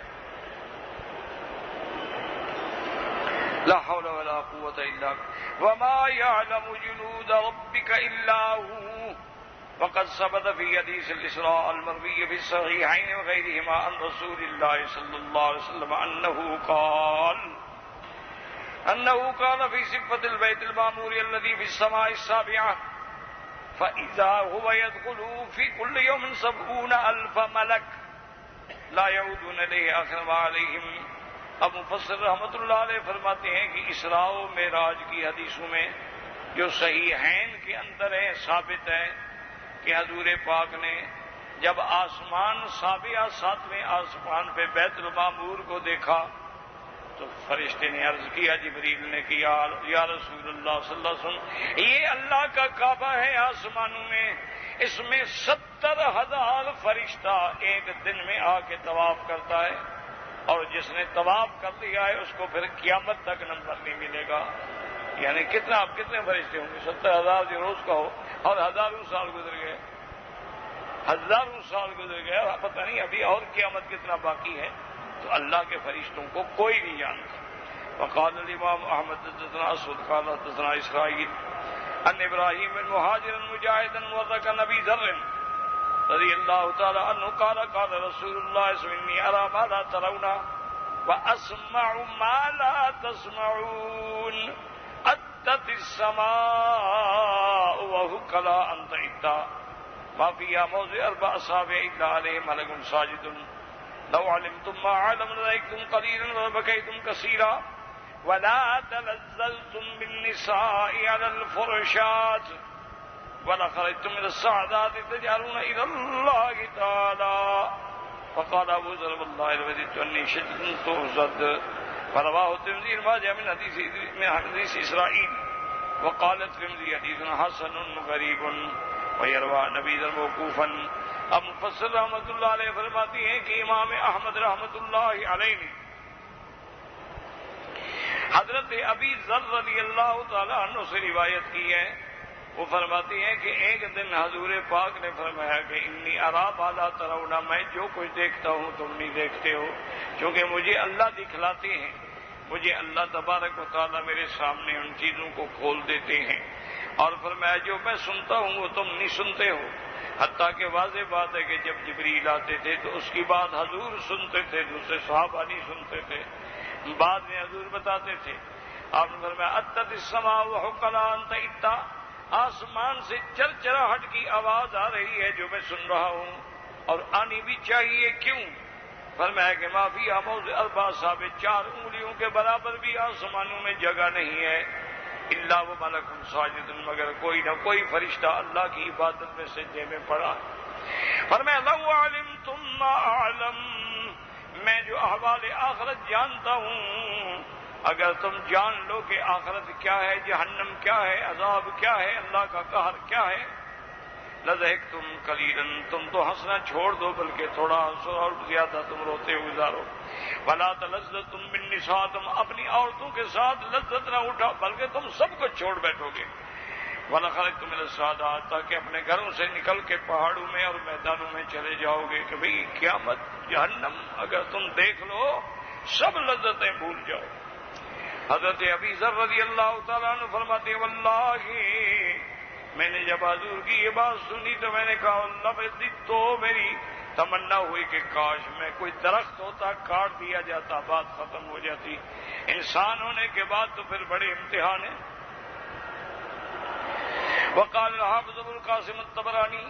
لا حول ولا قوة الا بالله وما يعلم جنود ربك الا هو وقد ثبت في حديث الإسراء المروي في الصحيحين وغيرهما عن رسول الله صلى الله عليه وسلم أنه قال في صفة البيت المعمور الذي في السماء السابعة فإذا هو يدخل في كل يوم 70,000 ملك لا يعودون إليه آخر ما عليهم۔ اب مفسر رحمت اللہ علیہ فرماتے ہیں کہ اسراء و معراج کی حدیثوں میں جو صحیحین کے اندر ہے ثابت ہے کہ حضور پاک نے جب آسمان سابعہ، ساتویں آسمان پہ بیت المعمور کو دیکھا تو فرشتے نے عرض کیا، جبریل نے کیا، یا رسول اللہ صلی اللہ علیہ وسلم یہ اللہ کا کعبہ ہے آسمانوں میں، اس میں 70,000 فرشتہ ایک دن میں آ کے طواف کرتا ہے، اور جس نے طواف کر لیا ہے اس کو پھر قیامت تک نمبر نہیں ملے گا۔ یعنی کتنے فرشتے ہوں گے؟ 70,000 جو روز کا ہو، اور ہزاروں سال گزر گئے، ہزاروں سال گزر گئے، پتہ نہیں ابھی اور قیامت کتنا باقی ہے۔ تو اللہ کے فرشتوں کو کوئی نہیں جانتا۔ وقال الامام احمد حدثنا اسود قال حدثنا اسرائیل ان ابراہیم بن مہاجر مجاہدا وذكر نبی ذر رضی اللہ تعالی عنہ قال قال رسول اللہ صلی اللہ علیہ وسلم انی ارى ما لا ترون واسمع ما لا تسمعون اتت السماء وهكذا انت اتا ما فيها موضع 4 اصابع الا عليه ملك ساجد لو علمتم ما علم لذيكم قليلا ولبكيتم كثيرا ولا تلذذتم بالنساء على الفرشات ولخرجتم الى السعدات تجعلون الى الله تعالى فقال ابو ذر والله لوددت اني شدت تهزد فرواه الترمذي ما جاء من حديث اسرائيل وقال الترمذي حديث حسن غريب ويروى نبي ذر موقوفا۔ اب مفسر رحمت اللہ علیہ فرماتی ہیں کہ امام احمد رحمت اللہ علیہ نے حضرت ابی ذر رضی اللہ تعالی عنہ سے روایت کی ہے، وہ فرماتی ہیں کہ ایک دن حضور پاک نے فرمایا کہ انی ارا ما لا ترون، میں جو کچھ دیکھتا ہوں تم نہیں دیکھتے ہو، کیونکہ مجھے اللہ دکھلاتے ہیں، مجھے اللہ تبارک و تعالی میرے سامنے ان چیزوں کو کھول دیتے ہیں، اور فرمایا جو میں سنتا ہوں وہ تم نہیں سنتے ہو۔ حتیٰ کہ واضح بات ہے کہ جب جبریل آتے تھے تو اس کی بات حضور سنتے تھے، دوسرے صحابہ نہیں سنتے تھے، بعد میں حضور بتاتے تھے۔ آپ نے فرمایا اتت السماء وحقلا انت اتا، آسمان سے چرچراہٹ کی آواز آ رہی ہے جو میں سن رہا ہوں، اور آنی بھی چاہیے، کیوں؟ فرمایا کہ ما فیہا موضع 4 اصابع، 4 انگلیوں کے برابر بھی آسمانوں میں جگہ نہیں ہے، الا وہ ملک ساجد، مگر کوئی نہ کوئی فرشتہ اللہ کی عبادت میں سجدے میں پڑا۔ فرمایا لو علمتم ما اعلم، میں جو احوال آخرت جانتا ہوں، اگر تم جان لو کہ آخرت کیا ہے، جہنم کیا ہے، عذاب کیا ہے، اللہ کا قہر کیا ہے، لضحکتم قلیلا، تم تو ہنسنا چھوڑ دو بلکہ تھوڑا ہنسو اور زیادہ تم روتے گزارو، ولا تلذتم بالنساء، تم اپنی عورتوں کے ساتھ لذت نہ اٹھاؤ بلکہ تم سب کو چھوڑ بیٹھو گے، وَلَخَرَجْتُمْ إِلَى الصَّعَدَاتِ، تاکہ اپنے گھروں سے نکل کے پہاڑوں میں اور میدانوں میں چلے جاؤ گے کہ بھئی قیامت جہنم اگر تم دیکھ لو سب لذتیں بھول جاؤ۔ حضرت ابی ذر رضی اللہ تعالیٰ عنہ فرماتے ہیں واللہ میں نے جب حضور کی یہ بات سنی تو میں نے کہا اللہ تو میری تمنا ہوئی کہ کاش میں کوئی درخت ہوتا کاٹ دیا جاتا بات ختم ہو جاتی، انسان ہونے کے بعد تو پھر بڑے امتحان ہیں۔ وقال الحافظ ابو القاسم الطبراني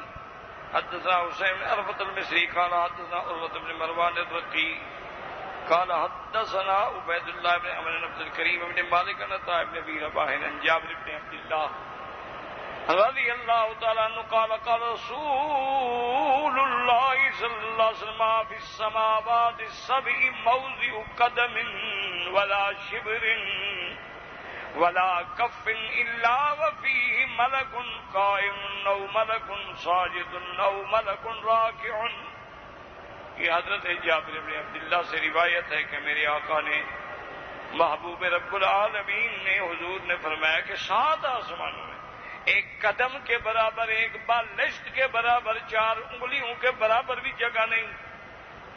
حدثنا حسين بن عرفة المصري قال حدثنا عروة بن مروان الرقي قال حدثنا عبيد الله بن عمرو بن عبد الكريم بن مالك عن عطاء بن ابي رباح عن جابر بن عبد الله رضي الله تعالى عنه قال قال رسول الله صلى الله عليه وسلم في السماوات السبع موضع قدم ولا شبر ولا کف الا وفیہ ملک قائم او ملک ساجد او ملک راکع۔ یہ حضرت جابر بن عبداللہ سے روایت ہے کہ میرے آقا نے محبوب رب العالمین نے حضور نے فرمایا کہ 7 آسمانوں میں ایک قدم کے برابر، ایک بالشت کے برابر، 4 انگلیوں کے برابر بھی جگہ نہیں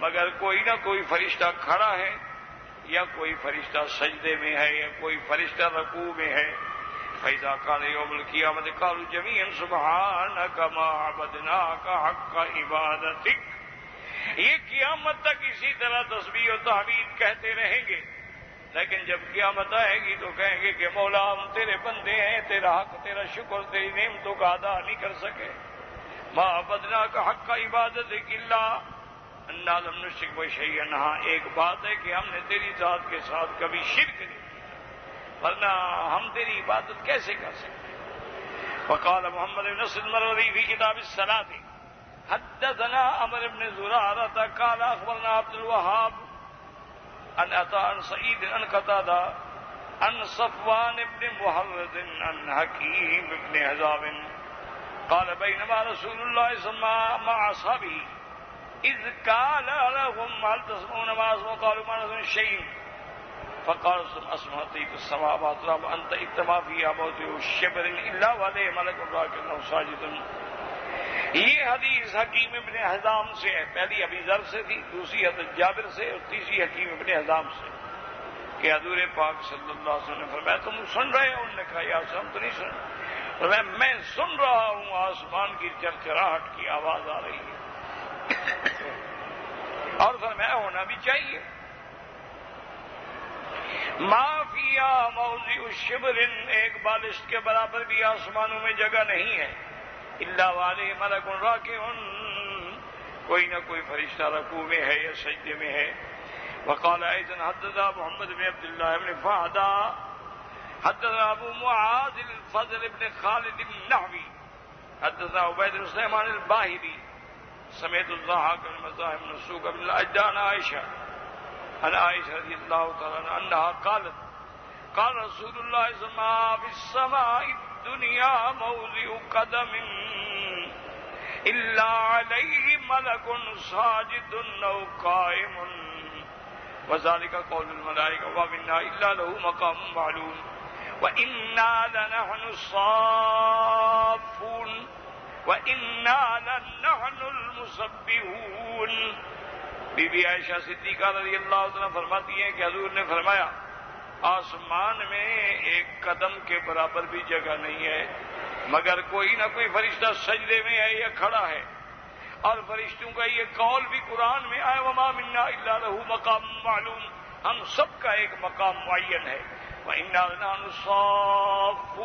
مگر کوئی نہ کوئی فرشتہ کھڑا ہے، یا کوئی فرشتہ سجدے میں ہے، یا کوئی فرشتہ رکوع میں ہے۔ فَإِذَا كَانَ يَوْمُ الْقِيَامَةِ قَالُوا جَمِيعًا سُبْحَانَكَ مَا عَبَدْنَاكَ حَقَّ عِبَادَتِكَ۔ یہ قیامت تک اسی طرح تسبیح و تحمید کہتے رہیں گے، لیکن جب قیامت آئے گی تو کہیں گے کہ مولا ہم تیرے بندے ہیں، تیرا حق، تیرا شکر، تیری نعمتوں کا ادا نہیں کر سکے۔ مَا عَبَدْنَاكَ حَقَّ عِبَادَتِكَ إِلَّا انا لم نشرک بشیئا، ہاں ایک بات ہے کہ ہم نے تیری ذات کے ساتھ کبھی شرک نہیں کیا، ورنہ ہم تیری عبادت کیسے کر سکتے ہیں۔ وقال محمد بن نصر المروزی فی کتاب الصلاۃ حدثنا عمرو بن زرارة قال اخبرنا عبد الوهاب عن عطاء عن سعید عن قتادہ عن صفوان بن محرز عن حکیم بن حزام قال بینما رسول اللہ صلی اللہ علیہ وسلم مع اصحابہ اذ قال لهم هل تسمعون ما اسمع قالوا ما نسمع شيئا فقال اسمعت في السماوات والارض انت اجتمع فيها موضع شبر الا وعليه ملك راكع ساجد۔ یہ حدیث حکیم ابن حزام سے ہے، پہلی ابی ذر سے تھی، دوسری حضرت جابر سے اور تیسری حکیم ابن حزام سے کہ حضور پاک صلی اللہ علیہ وسلم نے فرمایا تم سن رہے ہو؟ انہوں نے کہا یا ہم تو نہیں سن، فرمایا میں سن رہا ہوں، آسمان کی چرچراہٹ کی آواز آ رہی ہے اور فرمایا ہونا بھی چاہیے۔ ما فیہا موضع الشبر، ایک بالشت کے برابر بھی آسمانوں میں جگہ نہیں ہے، الا وعلیہ ملک راکع، کوئی نہ کوئی فرشتہ رکوع میں ہے یا سجدے میں ہے۔ وقال ایضا حدثنا محمد بن عبد الله بن فہدہ حدثنا ابو معاذ الفضل بن خالد النحوی حدثنا عبید بن سلیمان الباہلی سمیت الضحاک بن مزاحم بن مسروق بن الاجدع عن عائشہ رضی اللہ تعالی عنہا انہا قالت قال رسول اللہ صلی اللہ علیہ وسلم فی السماء الدنیا موضع قدم الا علیہ ملک ساجد او قائم وذلك قول الملائکہ وما منا الا له مقام معلوم وإنا لنحن الصافون وَإِنَّا لَنَحْنُ الْمُسَبِّحُونَ۔ بی بی عائشہ صدیقہ رضی اللہ عنہا فرماتی ہیں کہ حضور نے فرمایا آسمان میں ایک قدم کے برابر بھی جگہ نہیں ہے مگر کوئی نہ کوئی فرشتہ سجدے میں ہے یا کھڑا ہے، اور فرشتوں کا یہ قول بھی قرآن میں آیا وَمَا مِنَّا إِلَّا لَهُ مَقَامٌ مَعْلُوم، ہم سب کا ایک مقام معین ہے۔ وَإِنَّا لَنَحْنُ الصَّافُونَ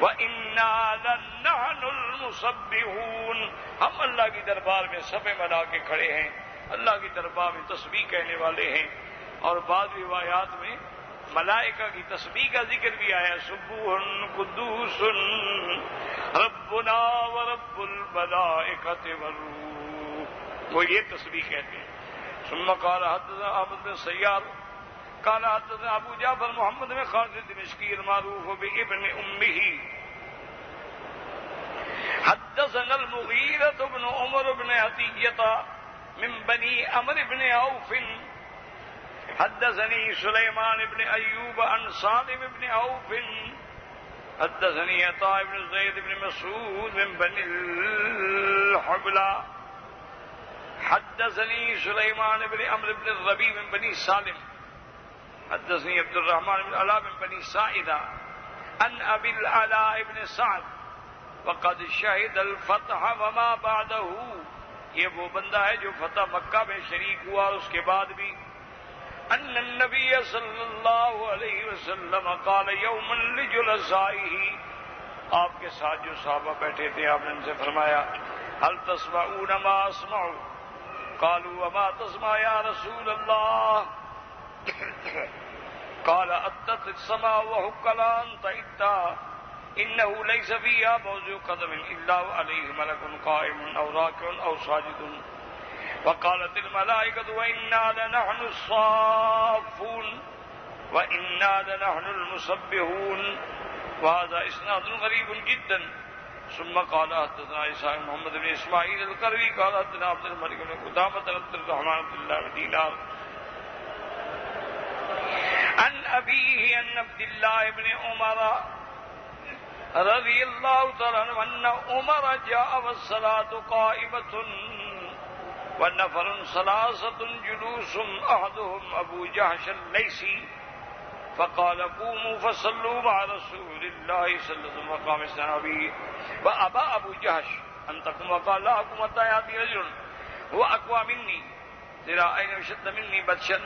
وَإِنَّا لَنَحْنُ الْمُسَبِّحُونَ، ہم اللہ کی دربار میں صفیں بنا کے کھڑے ہیں، اللہ کی دربار میں تسبیح کہنے والے ہیں۔ اور بعض روایات میں ملائکہ کی تسبیح کا ذکر بھی آیا، سبوح قدوس ربنا ورب الملائکۃ والروح، وہ یہ تسبیح کہتے ہیں۔ ثم قال حدثنا احمد بن سیار قال حدثنا ابو جعفر محمد بن خالد الدمشقی المعروف بابن امه حدثنا المغيرة بن عمر بن عطية من بني عمرو بن عوف حدثني سليمان بن أيوب عن سالم بن عوف حدثني عطاء بن زيد بن مسعود من بني الحبلى حدثني سليمان بن عمرو بن الربيع من بني سالم حدثني عبد الرحمن بن علاء من بني سائدة عن أبي العلاء بن سعد وقد شهد الفتح وما بعده، یہ وہ بندہ ہے جو فتح مکہ میں شریک ہوا اور اس کے بعد بھی، ان النبی صلی اللہ علیہ وسلم قال یوما لجلسائه، آپ کے ساتھ جو صحابہ بیٹھے تھے آپ نے ان سے فرمایا هل تسمعون ما اسمع، قالوا وما تسمع یا رسول اللہ، قال اتت السماء وحق الان تعدا انه ليس فيها موضع قدم الا وعليه ملك قائم او راكع او ساجد، وقالت الملائكة وإنا لنحن الصافون وإنا لنحن المسبحون، وهذا إسناد غريب جدا. ثم قال حدثنا إسحاق محمد بن إسماعيل القروي قال حدثنا عبد الملك بن قدامة عبد الرحمن بن الله بن دينار عن أبيه عن عبد الله بن عمر رضي الله تعالى عنه أن عمر جاء والصلاة قائمة ونفر ثلاثة جلوس أحدهم أبو جهش الليثي فقال قوموا فصلوا مع رسول الله صلى الله عليه وسلم وقام الصحابي وأبى أبو جهش أن تقوم وقال لا أقوم حتى يأتي رجل هو أقوى مني ذراعين وشد مني بطشا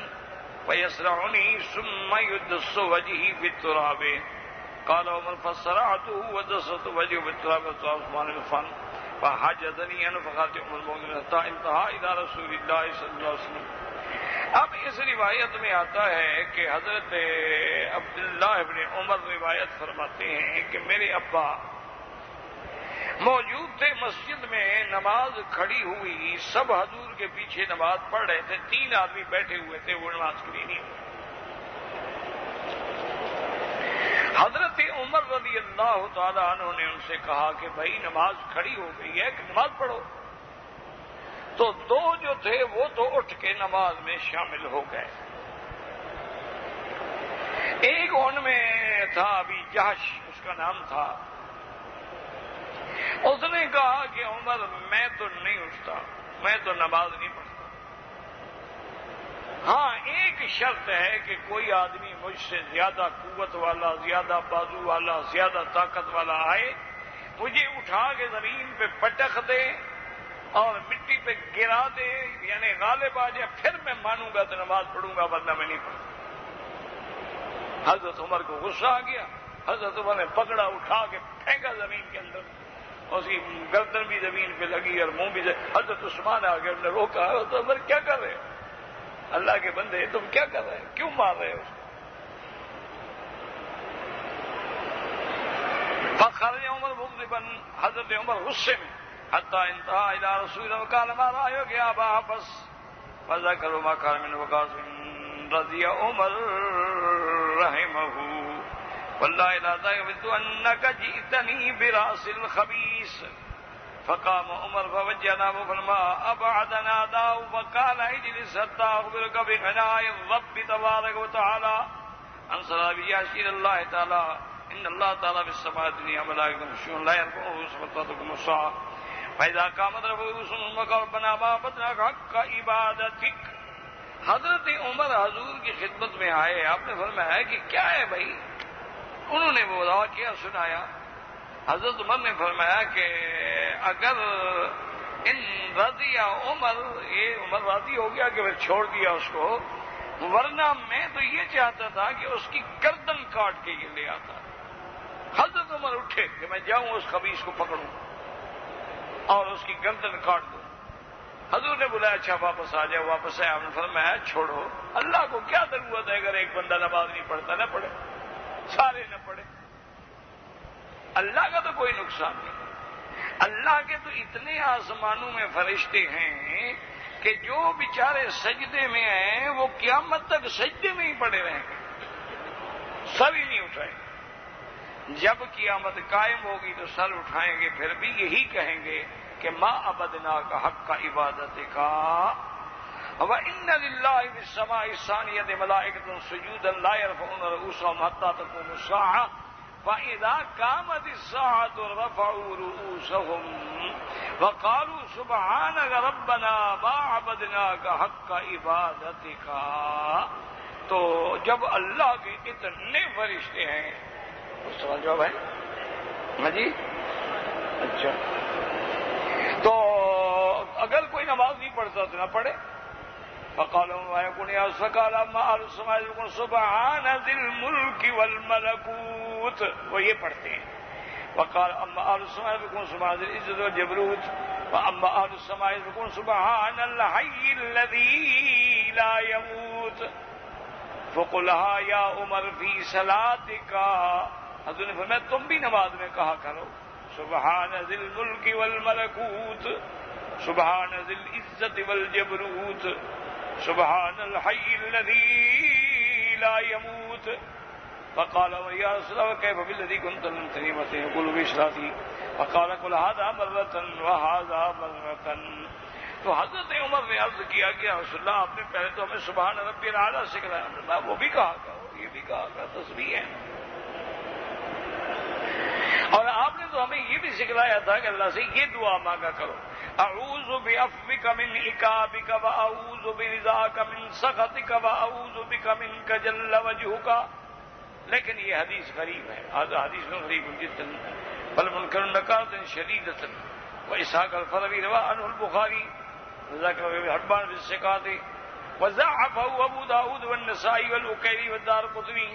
ويسرعني ثم يدس وجهي في التراب، قال عمر فصرعته ودست وجهه في التراب وصار عثمان بن عفان فحجزني عنه فقالت ام المؤمنين حتى انتهى الى رسول الله صلی اللہ علیہ وسلم۔ اب اس روایت میں آتا ہے کہ حضرت عبداللہ ابن عمر روایت فرماتے ہیں کہ میرے ابا موجود تھے مسجد میں، نماز کھڑی ہوئی، سب حضور کے پیچھے نماز پڑھ رہے تھے، 3 آدمی بیٹھے ہوئے تھے، وہ نماز کھڑی نہیں ہوئی۔ حضرت عمر رضی اللہ تعالی عنہ نے ان سے کہا کہ بھائی نماز کھڑی ہو گئی ہے کہ نماز پڑھو، تو 2 جو تھے وہ تو اٹھ کے نماز میں شامل ہو گئے۔ ایک ان میں تھا ابی جہش، اس کا نام تھا، اس نے کہا کہ عمر میں تو نہیں اٹھتا، میں تو نماز نہیں پڑھتا، ہاں ایک شرط ہے کہ کوئی آدمی مجھ سے زیادہ قوت والا، زیادہ بازو والا، زیادہ طاقت والا آئے، مجھے اٹھا کے زمین پہ پٹخ دے اور مٹی پہ گرا دے، یعنی غالب آ جائے، پھر میں مانوں گا تو نماز پڑھوں گا، ورنہ میں نہیں پڑھوں۔ حضرت عمر کو غصہ آ گیا، حضرت عمر نے پکڑا، اٹھا کے پھینکا زمین کے اندر، اور اس کی گردن بھی زمین پہ لگی اور منہ بھی حضرت عثمان آ گئے، انہوں نے روکا، حضرت عمر کیا کر رہے ہو؟ اللہ کے بندے تم کیا کر رہے ہو، کیوں مار رہے ہو؟ فخرج عمر مغضبا، حضرت عمر غصے میں، حتی انتہا الى رسول اللہ وقال ما رأيك يا ابا حفص فذكروا ما كان من وقاص رضي عمر رحمه والله لا ظننت انك جئتني براس الخبيث، فقام عمر فوجهنا فلما ابعدنا داو فقال اجلس حتى اخبرك بغناء الرب تبارك وتعالى عن صلاه ياسين الله تعالى ان الله تعالى في السماء الدنيا ملائكه يمشون لا يرفعون صوتهم الساعه فاذا قامت ربهم وقال ربنا ما بدنا حق عبادتك۔ حضرت عمر حضور کی خدمت میں آئے، آپ نے فرمایا کہ کیا ہے بھائی؟ انہوں نے وہ واقعہ سنایا۔ حضرت عمر نے فرمایا کہ اگر ان رضی عمر، یہ عمر راضی ہو گیا کہ پھر چھوڑ دیا اس کو، ورنہ میں تو یہ چاہتا تھا کہ اس کی گردن کاٹ کے یہ لے آتا۔ حضرت عمر اٹھے کہ میں جاؤں اس خبیث کو پکڑوں اور اس کی گردن کاٹ دوں، حضور نے بلایا اچھا واپس آ جاؤ، واپس آیا، آپ نے فرمایا چھوڑو، اللہ کو کیا ضرورت ہے اگر ایک بندہ نماز نہیں پڑھتا نہ پڑھے، سارے نہ پڑھے، اللہ کا تو کوئی نقصان نہیں۔ اللہ کے تو اتنے آسمانوں میں فرشتے ہیں کہ جو بیچارے سجدے میں ہیں وہ قیامت تک سجدے میں ہی پڑے رہیں گے، سر ہی نہیں اٹھائیں گے۔ جب قیامت قائم ہوگی تو سر اٹھائیں گے، پھر بھی یہی کہیں گے کہ ما عبدنا کا حق کا عبادت کا وَإِنَّ لِلَّهِ فِي السَّمَاءِ الثَّانِيَةِ مَلَائِكَةٌ سُجُودًا لَا يَرْفَعُونَ رُؤُوسَهُمْ حَتَّى تَقُومَ السَّاعَةُ فَإِذَا قَامَتِ السَّاعَةُ رَفَعُوا رُؤُوسَهُمْ وَقَالُوا سُبْحَانَكَ رَبَّنَا مَا عَبَدْنَاكَ حَقَّ عِبَادَتِكَ۔ تو جب اللہ کے اتنے فرشتے ہیں، سوال جواب ہے؟ ہاں جی، اچھا، تو اگر کوئی نماز نہیں پڑھتا تو نہ پڑھے۔ فقالوا ما يكون يا فقال اما اهل السماء يقول سبحان ذي الملك والملكوت، وہ یہ پڑھتے ہیں۔ وقال اما اهل السماء يقول سبحان ذي العزة والجبروت، واما اهل السماء يقول سبحان الحي الذي لا يموت، فقلها يا عمر في صلاتك، حضور نے فرمایا تم بھی نماز میں کہا کرو سبحان ذی الملک والملکوت، سبحان ذی العزت والجبروت، سبحان الحی الذی لا يموت۔ فقال یا رسول اللہ کیف بالذی کنت لم تنیمتہ یقول بصلاتی، فقال قل هذا مرة وهذا مرة۔ تو حضرت عمر نے عرض کیا کہ رسول اللہ آپ نے پہلے تو ہمیں سبحان ربی الاعلیٰ سکھلایا، وہ بھی کہا کرو، یہ بھی کہا کرو، تسبیح ہے۔ اور آپ نے تو ہمیں یہ بھی سکھلایا تھا کہ اللہ سے یہ دعا مانگا کرو اعوذ بعفوک من عقابک واعوذ برضاک من سخطک واعوذ بک منک جل وجہک، لیکن یہ حدیث غریب ہے، هذا حدیث غریب جدا بل منکر نکارۃ شدیدۃ، واسحاق الفروی روى عنه البخاری ذکر حبان في الثقات وضعفه ابو داود والنسائی والوکیلی والدارقطنی،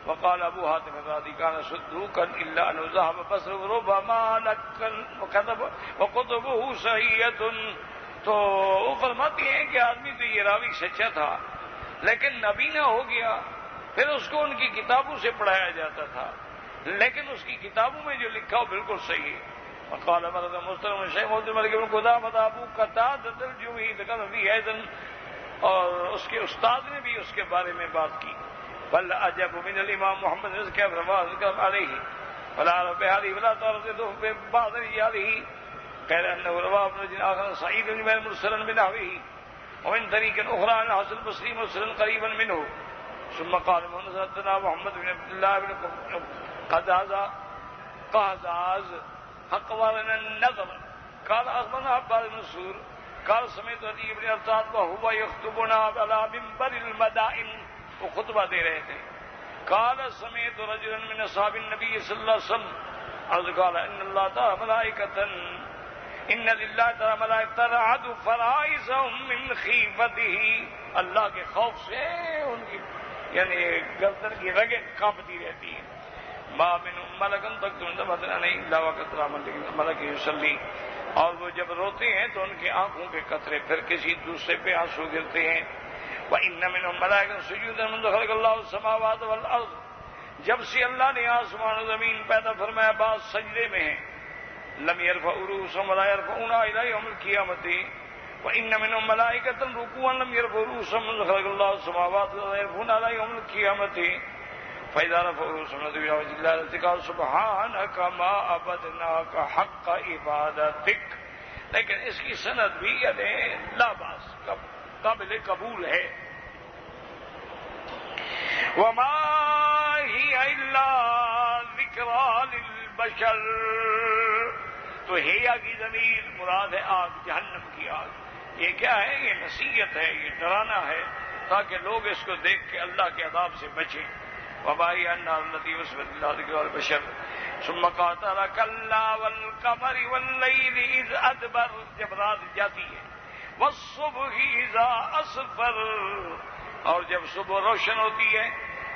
وقال ابو حاتم الرازی كان صدوقا الا انه ذهب بصره ربما نكل وكذب وقطبه صحیحۃ۔ تو وہ فرماتی ہیں کہ آدمی تو یہ راوی سچا تھا لیکن نبی نہ ہو گیا، پھر اس کو ان کی کتابوں سے پڑھایا جاتا تھا، لیکن اس کی کتابوں میں جو لکھا ہو بالکل صحیح ہے۔ وقال مرد مسترم شیخ محمد الملک بن قدامہ ابو قتادہ الجوہی ذکر فی ایضا، اور اس کے استاد نے بھی اس کے بارے میں بات کی۔ بل عجب من الامام محمد رزق ابن علیہ ولا رب علی ولا ترده ببعض رجاله غير انه روى ابن رجل اخر سعيد بن مرسلا بنحوه ومن طريق اخرى عن حسن البصري مرسلا قريبا منه، ثم قال حدثنا محمد بن عبد الله بن قهزاز اقوالنا النظر قال اخبرنا عباد بن منصور قال سمعت عدي بن ارطاد وهو يخطبنا على منبر المدائن، وہ خطبہ دے رہے تھے، قال سمعت رجلا من اصحاب النبي صلی اللہ علیہ وسلم عرض قال ان اللہ تعالی ملائکۃ ان للہ تعالی ملائکۃ رعد فرائضهم من خیفته، اللہ کے خوف سے ان کی یعنی گردن کی رگیں کانپتی رہتی ہیں۔ ما من ملک تکتم دمتنا نہیں الا وقت رحمت ملک یصلی، اور وہ جب روتے ہیں تو ان کی آنکھوں کے قطرے پھر کسی دوسرے پہ آنسو گرتے ہیں۔ وَإِنَّ مِنْهُمْ مَلَائِكَةً سُجُودًا مُنْذ خَلَقَ اللَّهُ السَّمَاوَاتِ وَالْأَرْضَ، جب سے اللہ نے آسمان و زمین پیدا فرمایا بعض سجدے میں ہیں۔ لَمْ يَرْفَعُوا رُؤُوسَهُمْ وَلَا يَرْفَعُونَهَا إِلَىٰ يَوْمِ الْقِيَامَةِ وَإِنَّ مِنْهُمْ مَلَائِكَةً رُكُوعًا لَمْ يَرْفَعُوا رُؤُوسَهُمْ مُنْذ خَلَقَ اللَّهُ السَّمَاوَاتِ وَلَا يَرْفَعُونَهَا إِلَىٰ يَوْمِ الْقِيَامَةِ فَإِذَا رَفَعُوا رُؤُوسَهُمْ نَظَرُوا إِلَىٰ وَجْهِ اللَّهِ قَالُوا سُبْحَانَكَ مَا عَبَدْنَاكَ حَقَّ عِبَادَتِكَ، لیکن اس کی سند بھی یعنی لا باس قابل قبول ہے۔ وما هي الا ذکرى للبشر، تو ہیا کی ضمیر مراد ہے آگ، جہنم کی آگ۔ یہ کیا ہے؟ یہ نصیحت ہے، یہ ڈرانا ہے تاکہ لوگ اس کو دیکھ کے اللہ کے عذاب سے بچیں۔ وما هي النار التي وصفت الله ذکرى للبشر ثم قاتل كلا والقمر والليل اذ ادبر، جب رات جاتی ہے، والصبح اذا اسفر، اور جب صبح روشن ہوتی ہے،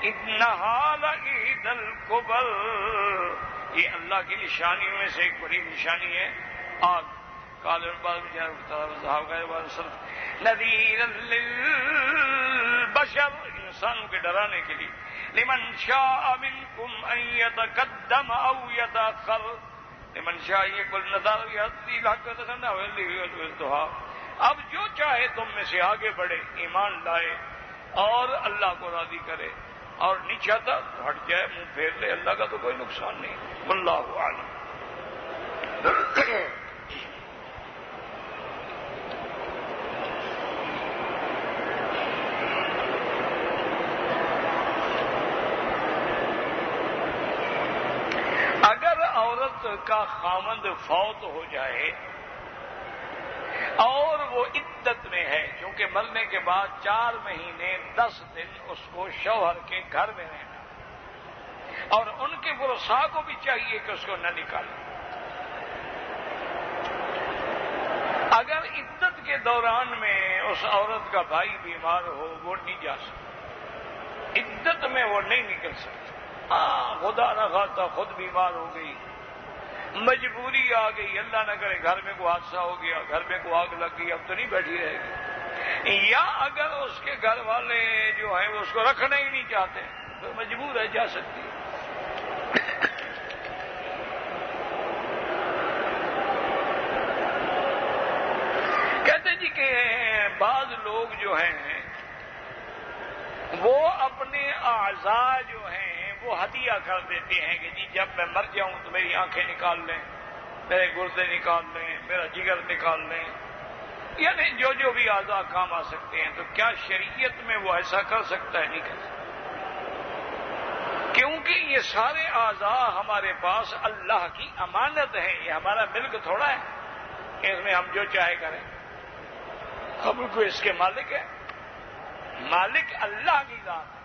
انہا لعید الکبر، یہ اللہ کی نشانیوں میں سے ایک بڑی نشانی ہے آگ۔ قال نذیرا للبشر، انسانوں کے ڈرانے کے لیے، لمن شاء منکم ان یتقدم او یتأخر، لمن شاء یقول نذر یهدی الحق وتسنى والدہا، اب جو چاہے تم میں سے آگے بڑھے، ایمان لائے اور اللہ کو راضی کرے، اور نہیں چاہتا تو ہٹ جائے، منہ پھیر لے، اللہ کا تو کوئی نقصان نہیں۔ واللہ اعلم۔ اگر عورت کا خامند فوت ہو جائے اور وہ عدت میں ہے، کیونکہ مرنے کے بعد 4 مہینے 10 دن اس کو شوہر کے گھر میں رہنا، اور ان کے ورثاء کو بھی چاہیے کہ اس کو نہ نکالیں۔ اگر عدت کے دوران میں اس عورت کا بھائی بیمار ہو، وہ نہیں جا سکتا، عدت میں وہ نہیں نکل سکتا۔ ہاں، خدا نہ خواستہ خود بیمار ہو گئی، مجبوری آ گئی، اللہ نہ کرے گھر میں کوئی حادثہ ہو گیا، گھر میں کوئی آگ لگ گئی، اب تو نہیں بیٹھی رہے گی، یا اگر اس کے گھر والے جو ہیں وہ اس کو رکھنا ہی نہیں چاہتے تو مجبور ہے، جا سکتی ہے۔ کہتے جی کہ بعض لوگ جو ہیں وہ اپنے اعضاء جو ہیں وہ ہدیہ کر دیتے ہیں کہ جی جب میں مر جاؤں تو میری آنکھیں نکال لیں، میرے گردے نکال لیں، میرا جگر نکال لیں، یعنی جو جو بھی اعضاء کام آ سکتے ہیں۔ تو کیا شریعت میں وہ ایسا کر سکتا ہے؟ نہیں کر سکتا، کیونکہ یہ سارے اعضاء ہمارے پاس اللہ کی امانت ہیں، یہ ہمارا ملک تھوڑا ہے کہ اس میں ہم جو چاہے کریں، ہم کو اس کے مالک ہیں، مالک اللہ کی ذات ہے۔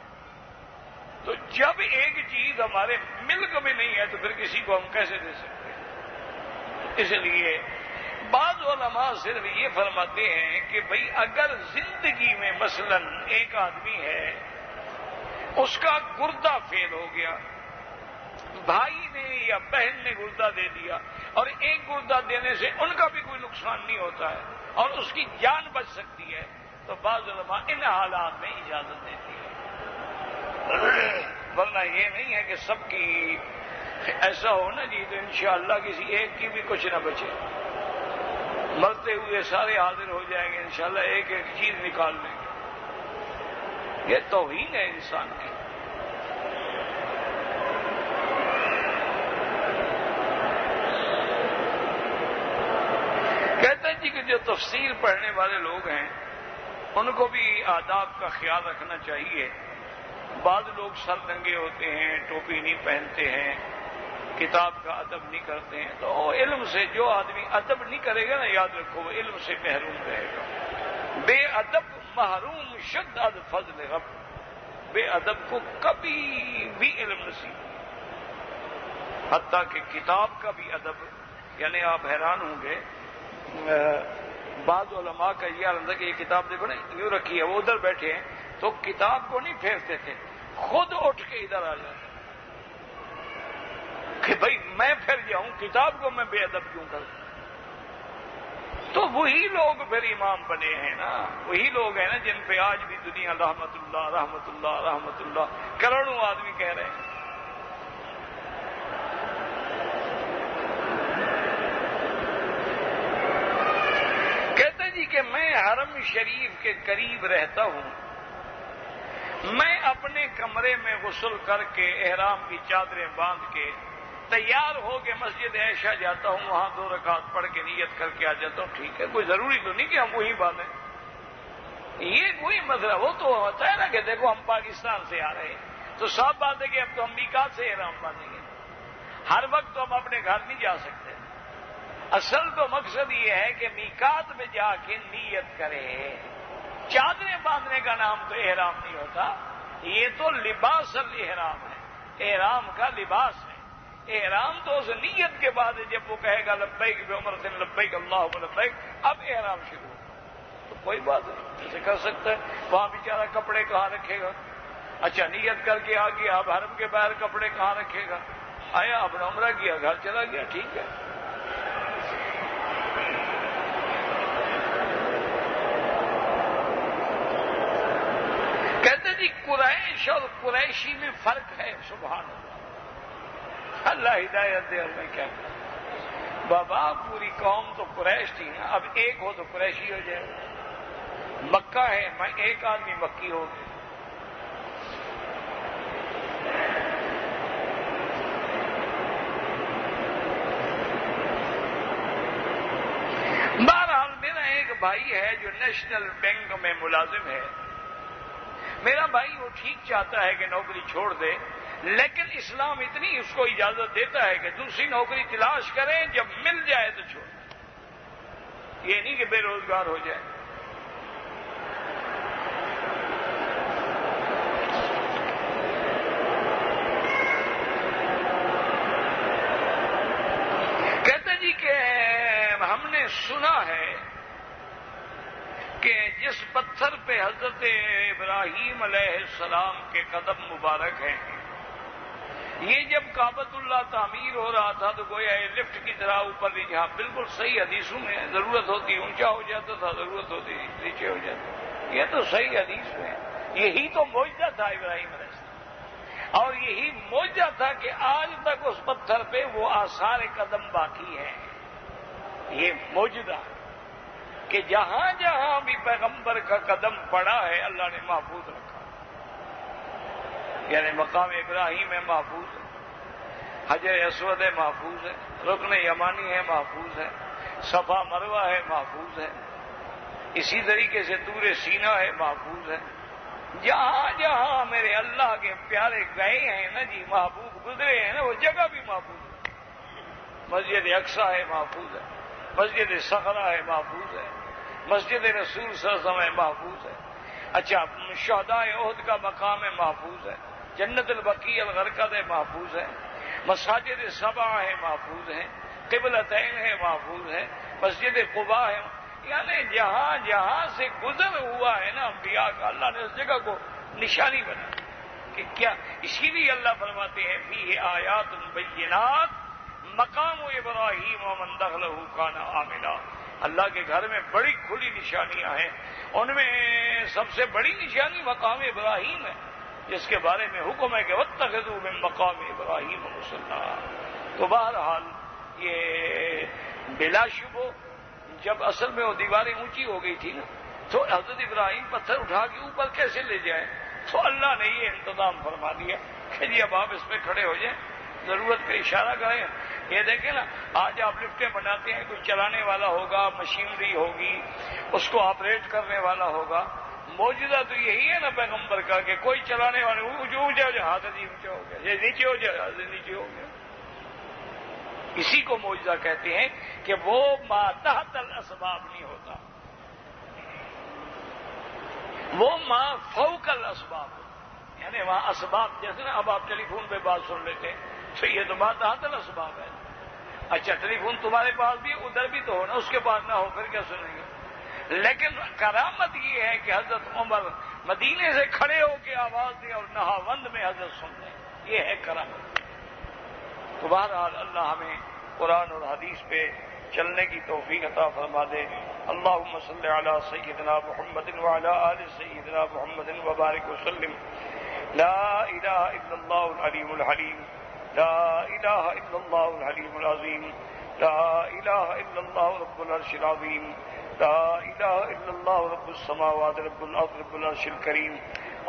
تو جب ایک چیز ہمارے ملک میں نہیں ہے تو پھر کسی کو ہم کیسے دے سکتے ہیں؟ اس لیے بعض علماء صرف یہ فرماتے ہیں کہ بھئی اگر زندگی میں مثلا ایک آدمی ہے، اس کا گردہ فیل ہو گیا، بھائی نے یا بہن نے گردہ دے دیا، اور ایک گردہ دینے سے ان کا بھی کوئی نقصان نہیں ہوتا ہے اور اس کی جان بچ سکتی ہے، تو بعض علماء ان حالات میں اجازت دیتی ہے۔ ورنہ یہ نہیں ہے کہ سب کی ایسا ہو نا جی تو انشاءاللہ کسی ایک کی بھی کچھ نہ بچے، مرتے ہوئے سارے حاضر ہو جائیں گے، انشاءاللہ ایک ایک چیز نکال لیں گے، یہ توہین ہے انسان کی۔ کہتے ہیں جی کہ جو تفسیر پڑھنے والے لوگ ہیں ان کو بھی آداب کا خیال رکھنا چاہیے۔ بعض لوگ سر ننگے ہوتے ہیں، ٹوپی نہیں پہنتے ہیں، کتاب کا ادب نہیں کرتے ہیں، تو علم سے جو آدمی ادب نہیں کرے گا نا، یاد رکھو وہ علم سے محروم رہے گا۔ بے ادب محروم شد از فضل رب، بے ادب کو کبھی بھی علم نصیب نہیں، حتیٰ کہ کتاب کا بھی ادب، یعنی آپ حیران ہوں گے، بعض علماء کا یہ حال ہے کہ یہ کتاب دیکھو نا یوں رکھی ہے، وہ ادھر بیٹھے ہیں تو کتاب کو نہیں پھیرتے تھے، خود اٹھ کے ادھر آ جاتے کہ بھئی میں پھر جاؤں، کتاب کو میں بے ادب کیوں کروں؟ تو وہی لوگ پھر امام بنے ہیں نا، وہی لوگ ہیں نا جن پہ آج بھی دنیا رحمت اللہ رحمت اللہ رحمت اللہ کروڑوں آدمی کہہ رہے ہیں۔ کہتے جی کہ میں حرم شریف کے قریب رہتا ہوں، میں اپنے کمرے میں غسل کر کے احرام کی چادریں باندھ کے تیار ہو کے مسجد عائشہ جاتا ہوں، وہاں 2 رکعت پڑھ کے نیت کر کے آ جاتا ہوں، ٹھیک ہے، کوئی ضروری تو نہیں کہ ہم وہی باندھیں، یہ کوئی مسئلہ، وہ تو ہوتا ہے نا کہ دیکھو ہم پاکستان سے آ رہے ہیں تو صاف بات ہے کہ اب تو ہم میقات سے احرام باندھیں گے، ہر وقت تو ہم اپنے گھر نہیں جا سکتے۔ اصل تو مقصد یہ ہے کہ میقات میں جا کے نیت کرے، چادریں باندھنے کا نام تو احرام نہیں ہوتا، یہ تو لباس الاحرام ہے، احرام کا لباس ہے۔ احرام تو اس نیت کے بعد جب وہ کہے گا لبیک بعمرۃ لبیک اللہم لبیک، اب احرام شروع ہوگا، تو کوئی بات نہیں، ایسے کر سکتا ہے۔ وہاں بیچارہ کپڑے کہاں رکھے گا؟ اچھا نیت کر کے آ گیا، اب حرم کے باہر کپڑے کہاں رکھے گا؟ آیا اپنا عمرہ کیا، گھر چلا گیا، ٹھیک ہے۔ جی قریش اور قریشی میں فرق ہے، سبحان اللہ، اللہ ہدایت دے، اور میں کیا کروں؟ بابا پوری قوم تو قریش تھی نا، اب ایک ہو تو قریشی ہو جائے، مکہ ہے، میں ایک آدمی مکی ہو گیا۔ بہرحال میرا ایک بھائی ہے جو نیشنل بینک میں ملازم ہے، میرا بھائی وہ ٹھیک چاہتا ہے کہ نوکری چھوڑ دے، لیکن اسلام اتنی اس کو اجازت دیتا ہے کہ دوسری نوکری تلاش کریں، جب مل جائے تو چھوڑ دیں، یہ نہیں کہ بے روزگار ہو جائے۔ کہتے جی کہ ہم نے سنا ہے کہ جس پتھر پہ حضرت ابراہیم علیہ السلام کے قدم مبارک ہیں، یہ جب کعبۃ اللہ تعمیر ہو رہا تھا تو گویا لفٹ کی طرح اوپر نیچے، ہاں بالکل صحیح حدیثوں میں ضرورت ہوتی اونچا ہو جاتا تھا، ضرورت ہوتی نیچے ہو جاتا، یہ تو صحیح حدیث میں، یہی تو معجزہ تھا ابراہیم علیہ السلام، اور یہی معجزہ تھا کہ آج تک اس پتھر پہ وہ آثار قدم باقی ہیں۔ یہ معجزہ کہ جہاں جہاں بھی پیغمبر کا قدم پڑا ہے اللہ نے محفوظ رکھا، یعنی مقام ابراہیم ہے محفوظ ہے، حجر اسود ہے محفوظ ہے، رکن یمانی ہے محفوظ ہے، صفا مروہ ہے محفوظ ہے، اسی طریقے سے طور سینا ہے محفوظ ہے، جہاں جہاں میرے اللہ کے پیارے گئے ہیں نا جی، محبوب گزرے ہیں نا، وہ جگہ بھی محفوظ ہے، مسجد اقصیٰ ہے محفوظ ہے، مسجد صخرہ ہے محفوظ ہے، مسجد رسول صلی اللہ علیہ وسلم ہے محفوظ ہے، اچھا شہداء احد کا مقام ہے محفوظ ہے، جنت البقیع الغرقد ہے محفوظ ہے، مساجد سبع ہے محفوظ ہے، قبلتین ہے محفوظ ہے، مسجد قباء ہے، یعنی جہاں جہاں سے گزر ہوا ہے نا انبیاء کا، اللہ نے اس جگہ کو نشانی بنا کہ کیا، اسی لیے اللہ فرماتے ہیں فیہ آیات بینات مقام ابراہیم ومن دخلہ کان آمنا، اللہ کے گھر میں بڑی کھلی نشانیاں ہیں، ان میں سب سے بڑی نشانی مقام ابراہیم ہے، جس کے بارے میں حکم ہے کہ واتخذوا من مقام ابراہیم مصلی۔ تو بہرحال یہ بلا شبہ جب اصل میں وہ دیواریں اونچی ہو گئی تھی نا، تو حضرت ابراہیم پتھر اٹھا کے اوپر کیسے لے جائیں، تو اللہ نے یہ انتظام فرما دیا کہ جی اب آپ اس پہ کھڑے ہو جائیں، ضرورت پہ اشارہ کریں۔ یہ دیکھیں نا، آج آپ لفٹیں بناتے ہیں، کوئی چلانے والا ہوگا، مشینری ہوگی، اس کو آپریٹ کرنے والا ہوگا، معجزہ تو یہی ہے نا پیغمبر کا کہ کوئی چلانے والے اونچا ہو جائے، ہاتھ جی اونچا ہو گیا، یہ نیچے ہو جائے، ہاتھ نیچے ہو گیا، اسی کو معجزہ کہتے ہیں کہ وہ ما تحت الاسباب نہیں ہوتا، وہ ما فوق الاسباب ہوتا، یعنی وہاں اسباب جیسے نا اب آپ ٹیلی فون پہ بات سن لیتے ہیں تو یہ تو ما تحت الاسباب ہے، اچھا ٹیلی فون تمہارے پاس بھی ادھر بھی تو ہو نا، اس کے پاس نہ ہو پھر کیا سنیں گے، لیکن کرامت یہ ہے کہ حضرت عمر مدینے سے کھڑے ہو کے آواز دیں اور نہاوند میں حضرت سن لیں، یہ ہے کرامت۔ تو بہرحال اللہ ہمیں قرآن اور حدیث پہ چلنے کی توفیق عطا فرما دے۔ اللہم صلی علی سیدنا محمد وعلی آل سیدنا محمد وبارک وسلم۔ لا الہ الا اللہ العلیم الحلیم، لا الہ الا اللہ الحلیم العظیم، لا الہ الا اللہ رب العرش العظیم، لا الہ الا اللہ رب السماوات رب الارض رب العرش الکریم۔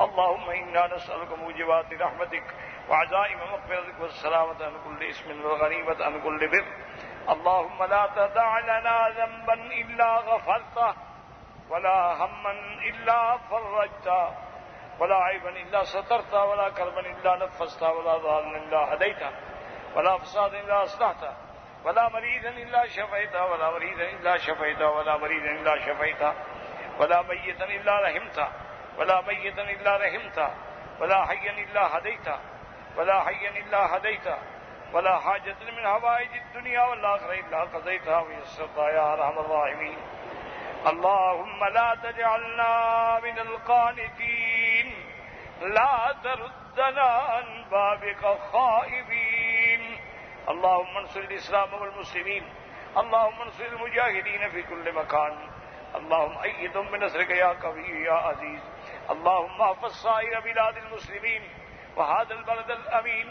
اللہم انا نسألک موجبات رحمتک وعزائم مغفرتك والسلامة عن كل اسم والغنيمة عن كل بر۔ اللهم لا تدع لنا ذنبا إلا غفرته ولا هما إلا فرجته ولا عيبا إلا سترته ولا كربا إلا نفسته ولا ضالا إلا هديته ولا فسادا إلا أصلحته ولا مريضا إلا شفيته ولا مريضا إلا شفيته ولا مريضا إلا شفيته ولا ميتا إلا رحمته ولا ميتا إلا رحمته ولا حيا إلا هديته ولا حيا إلا هديته ولا حاجة من حوائج الدنيا والآخرة إلا قضيتها ويسرتها يا أرحم الراحمين۔ اللهم لا تجعلنا من القانتين، لا تردنا عن بابك خائبين۔ اللهم انصر الإسلام والمسلمين، اللهم انصر المجاهدين في كل مكان، اللهم أيدهم بنصرك يا قوي يا عزيز، اللهم احفظ سائر بلاد المسلمين وهذا البلد الأمين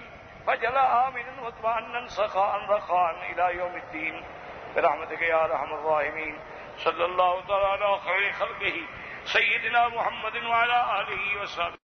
فاجعله آمنا مطمئنا سخاء رخاء إلى يوم الدين برحمتك يا أرحم الراحمين. صلى الله تعالى على خير خلقه سيدنا محمد وعلى آله وصحبه